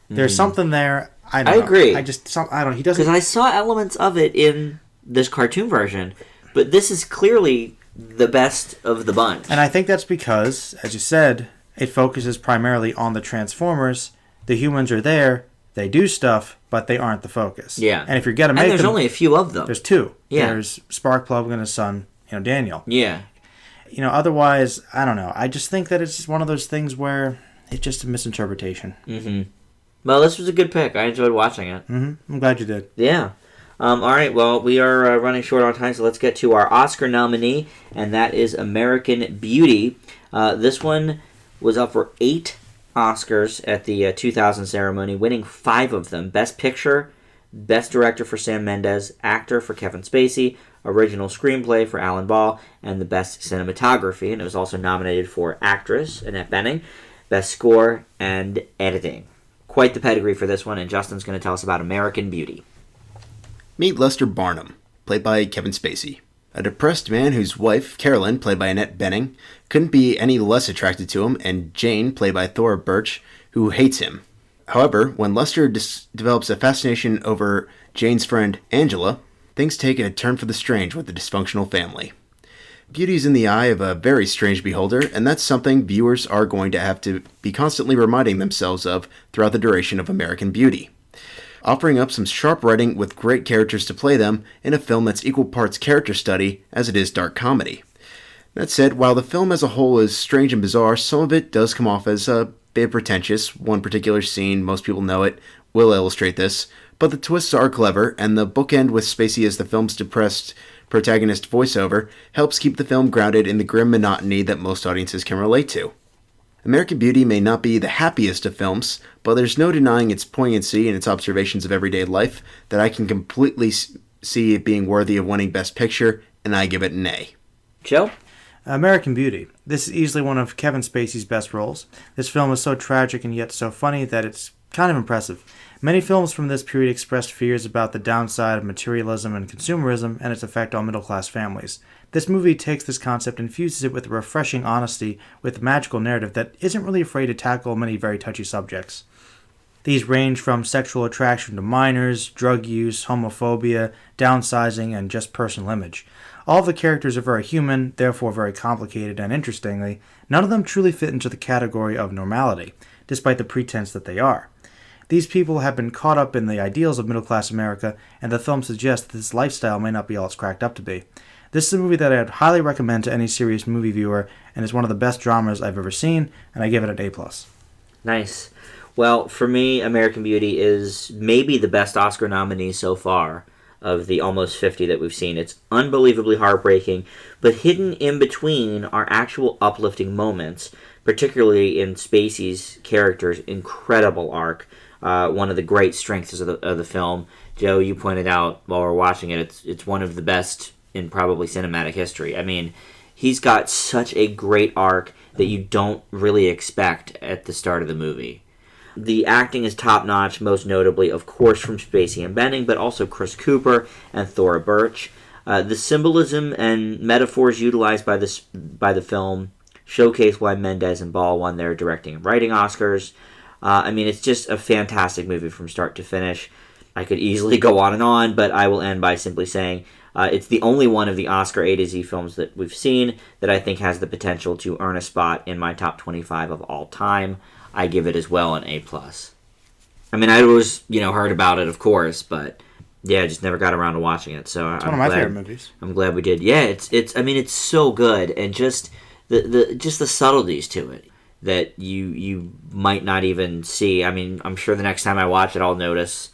There's something there. I agree. He doesn't. Because I saw elements of it in this cartoon version, but this is clearly the best of the bunch. And I think that's because, as you said, it focuses primarily on the Transformers. The humans are there. They do stuff, but they aren't the focus. Yeah. And if you're gonna make there's only a few of them. There's two. Yeah. There's Sparkplug and his son, Daniel. Yeah. Otherwise, I don't know. I just think that it's just one of those things where it's just a misinterpretation. Mm-hmm. Well, this was a good pick. I enjoyed watching it. Mm-hmm. I'm glad you did. Yeah. All right, well, we are running short on time, so let's get to our Oscar nominee, and that is American Beauty. This one was up for 8 Oscars at the 2000 ceremony, winning 5 of them. Best Picture, Best Director for Sam Mendes, Actor for Kevin Spacey, Original Screenplay for Alan Ball, and the Best Cinematography. And it was also nominated for Actress, Annette Bening, Best Score, and Editing. Quite the pedigree for this one, and Justin's going to tell us about American Beauty. Meet Lester Barnum, played by Kevin Spacey. A depressed man whose wife, Carolyn, played by Annette Bening, couldn't be any less attracted to him, and Jane, played by Thora Birch, who hates him. However, when Lester develops a fascination over Jane's friend Angela, things take a turn for the strange with the dysfunctional family. Beauty's in the eye of a very strange beholder, and that's something viewers are going to have to be constantly reminding themselves of throughout the duration of American Beauty. Offering up some sharp writing with great characters to play them in a film that's equal parts character study as it is dark comedy. That said, while the film as a whole is strange and bizarre, some of it does come off as a bit pretentious. One particular scene, most people know it, will illustrate this, but the twists are clever, and the bookend with Spacey as the film's depressed protagonist voiceover helps keep the film grounded in the grim monotony that most audiences can relate to. American Beauty may not be the happiest of films, but there's no denying its poignancy and its observations of everyday life that I can completely see it being worthy of winning Best Picture, and I give it an A. Joe? American Beauty. This is easily one of Kevin Spacey's best roles. This film is so tragic and yet so funny that it's kind of impressive. Many films from this period expressed fears about the downside of materialism and consumerism and its effect on middle-class families. This movie takes this concept and fuses it with a refreshing honesty with a magical narrative that isn't really afraid to tackle many very touchy subjects. These range from sexual attraction to minors, drug use, homophobia, downsizing, and just personal image. All of the characters are very human, therefore very complicated, and interestingly, none of them truly fit into the category of normality, despite the pretense that they are. These people have been caught up in the ideals of middle-class America, and the film suggests that this lifestyle may not be all it's cracked up to be. This is a movie that I'd highly recommend to any serious movie viewer, and is one of the best dramas I've ever seen, and I give it an A+. Nice. Well, for me, American Beauty is maybe the best Oscar nominee so far of the almost 50 that we've seen. It's unbelievably heartbreaking, but hidden in between are actual uplifting moments, particularly in Spacey's character's incredible arc. One of the great strengths of the film. Joe, you pointed out while we're watching it, it's one of the best in probably cinematic history. I mean, he's got such a great arc that you don't really expect at the start of the movie. The acting is top-notch, most notably, of course, from Spacey and Benning, but also Chris Cooper and Thora Birch. The symbolism and metaphors utilized by the film showcase why Mendes and Ball won their directing and writing Oscars. I mean, it's just a fantastic movie from start to finish. I could easily go on, but I will end by simply saying it's the only one of the Oscar A to Z films that we've seen that I think has the potential to earn a spot in my top 25 of all time. I give it as well an A+. I mean, I always, heard about it, of course, but yeah, I just never got around to watching it. So it's one of my favorite movies. I'm glad we did. Yeah, it's so good, and just the subtleties to it that you might not even see. I mean, I'm sure the next time I watch it, I'll notice,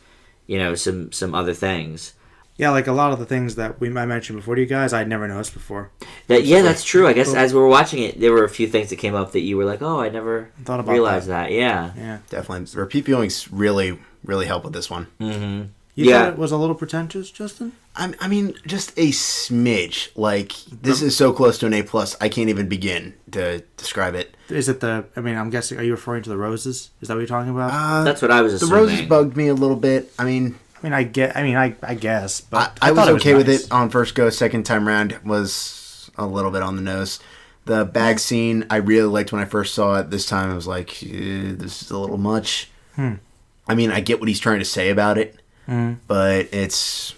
some other things. Yeah, like a lot of the things that I mentioned before to you guys, I'd never noticed before. That's true. I guess as we were watching it, there were a few things that came up that you were like, oh, I never thought about realized that. Yeah. Definitely. Repeat viewings really, really help with this one. Mm-hmm. You thought it was a little pretentious, Justin? I mean, just a smidge. Like, this is so close to an A+, I can't even begin to describe it. Is it I'm guessing, are you referring to the roses? Is that what you're talking about? That's what I was assuming. The roses bugged me a little bit. I guess, but I was okay with nice. it on first go. Second time round was a little bit on the nose. The bag scene I really liked when I first saw it. This time I was like, this is a little much. I mean, I get what he's trying to say about it, but it's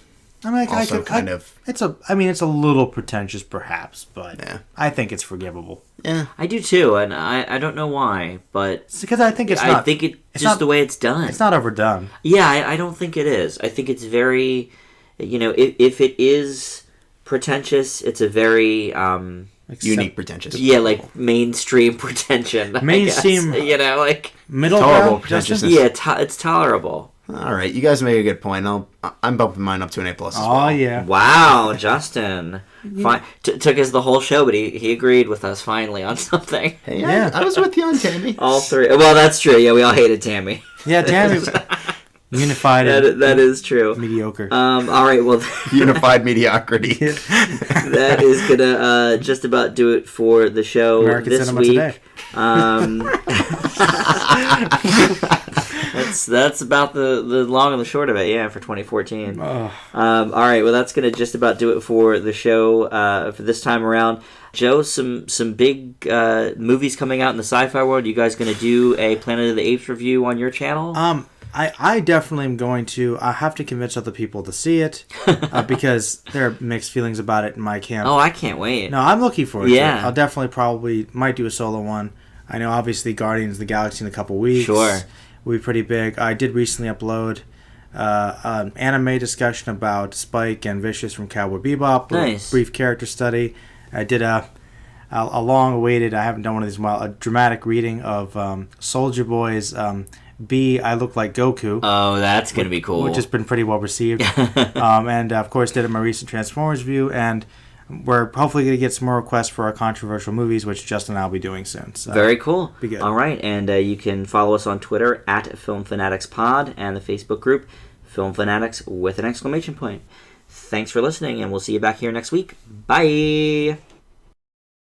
it's a little pretentious perhaps, but I think it's forgivable. Yeah, I do too, and I don't know why, but it's because I think it's just the way it's done. It's not overdone. Yeah, I don't think it is. I think it's very, if it is pretentious, it's a very unique pretentious. Yeah, like mainstream pretension. Mainstream, like middle tolerable pretentiousness. Yeah, it's tolerable. All right, you guys make a good point. I'm bumping mine up to an A+ as well. Oh yeah! Wow, Justin, took us the whole show, but he agreed with us finally on something. Hey, yeah, I was with you on Tammy. All three. Well, that's true. Yeah, we all hated Tammy. Yeah, Tammy. Unified. That is true. Mediocre. All right. Well, unified mediocrity. That is gonna just about do it for the show American this Cinema week. Today. That's that's about the long and the short of it. Yeah, for 2014. All right, well, that's gonna just about do it for the show for this time around. Joe, some big movies coming out in the sci-fi world. You guys gonna do a Planet of the Apes review on your channel? I definitely am going to. I have to convince other people to see it because there are mixed feelings about it in my camp. Oh, I can't wait. No, I'm looking forward to it. Yeah. I'll definitely might do a solo one. I know obviously Guardians of the Galaxy in a couple weeks. Sure. Will be pretty big. I did recently upload an anime discussion about Spike and Vicious from Cowboy Bebop. Nice. A brief character study. I did a long-awaited, I haven't done one of these in a while, a dramatic reading of Soldier Boy's I Look Like Goku. Oh, that's going to be cool. Which has been pretty well received. And, of course, did my recent Transformers review, and we're hopefully going to get some more requests for our controversial movies, which Justin and I will be doing soon. So very cool. Be good. All right, and you can follow us on Twitter at Film Fanatics Pod and the Facebook group Film Fanatics with an exclamation point. Thanks for listening, and we'll see you back here next week. Bye!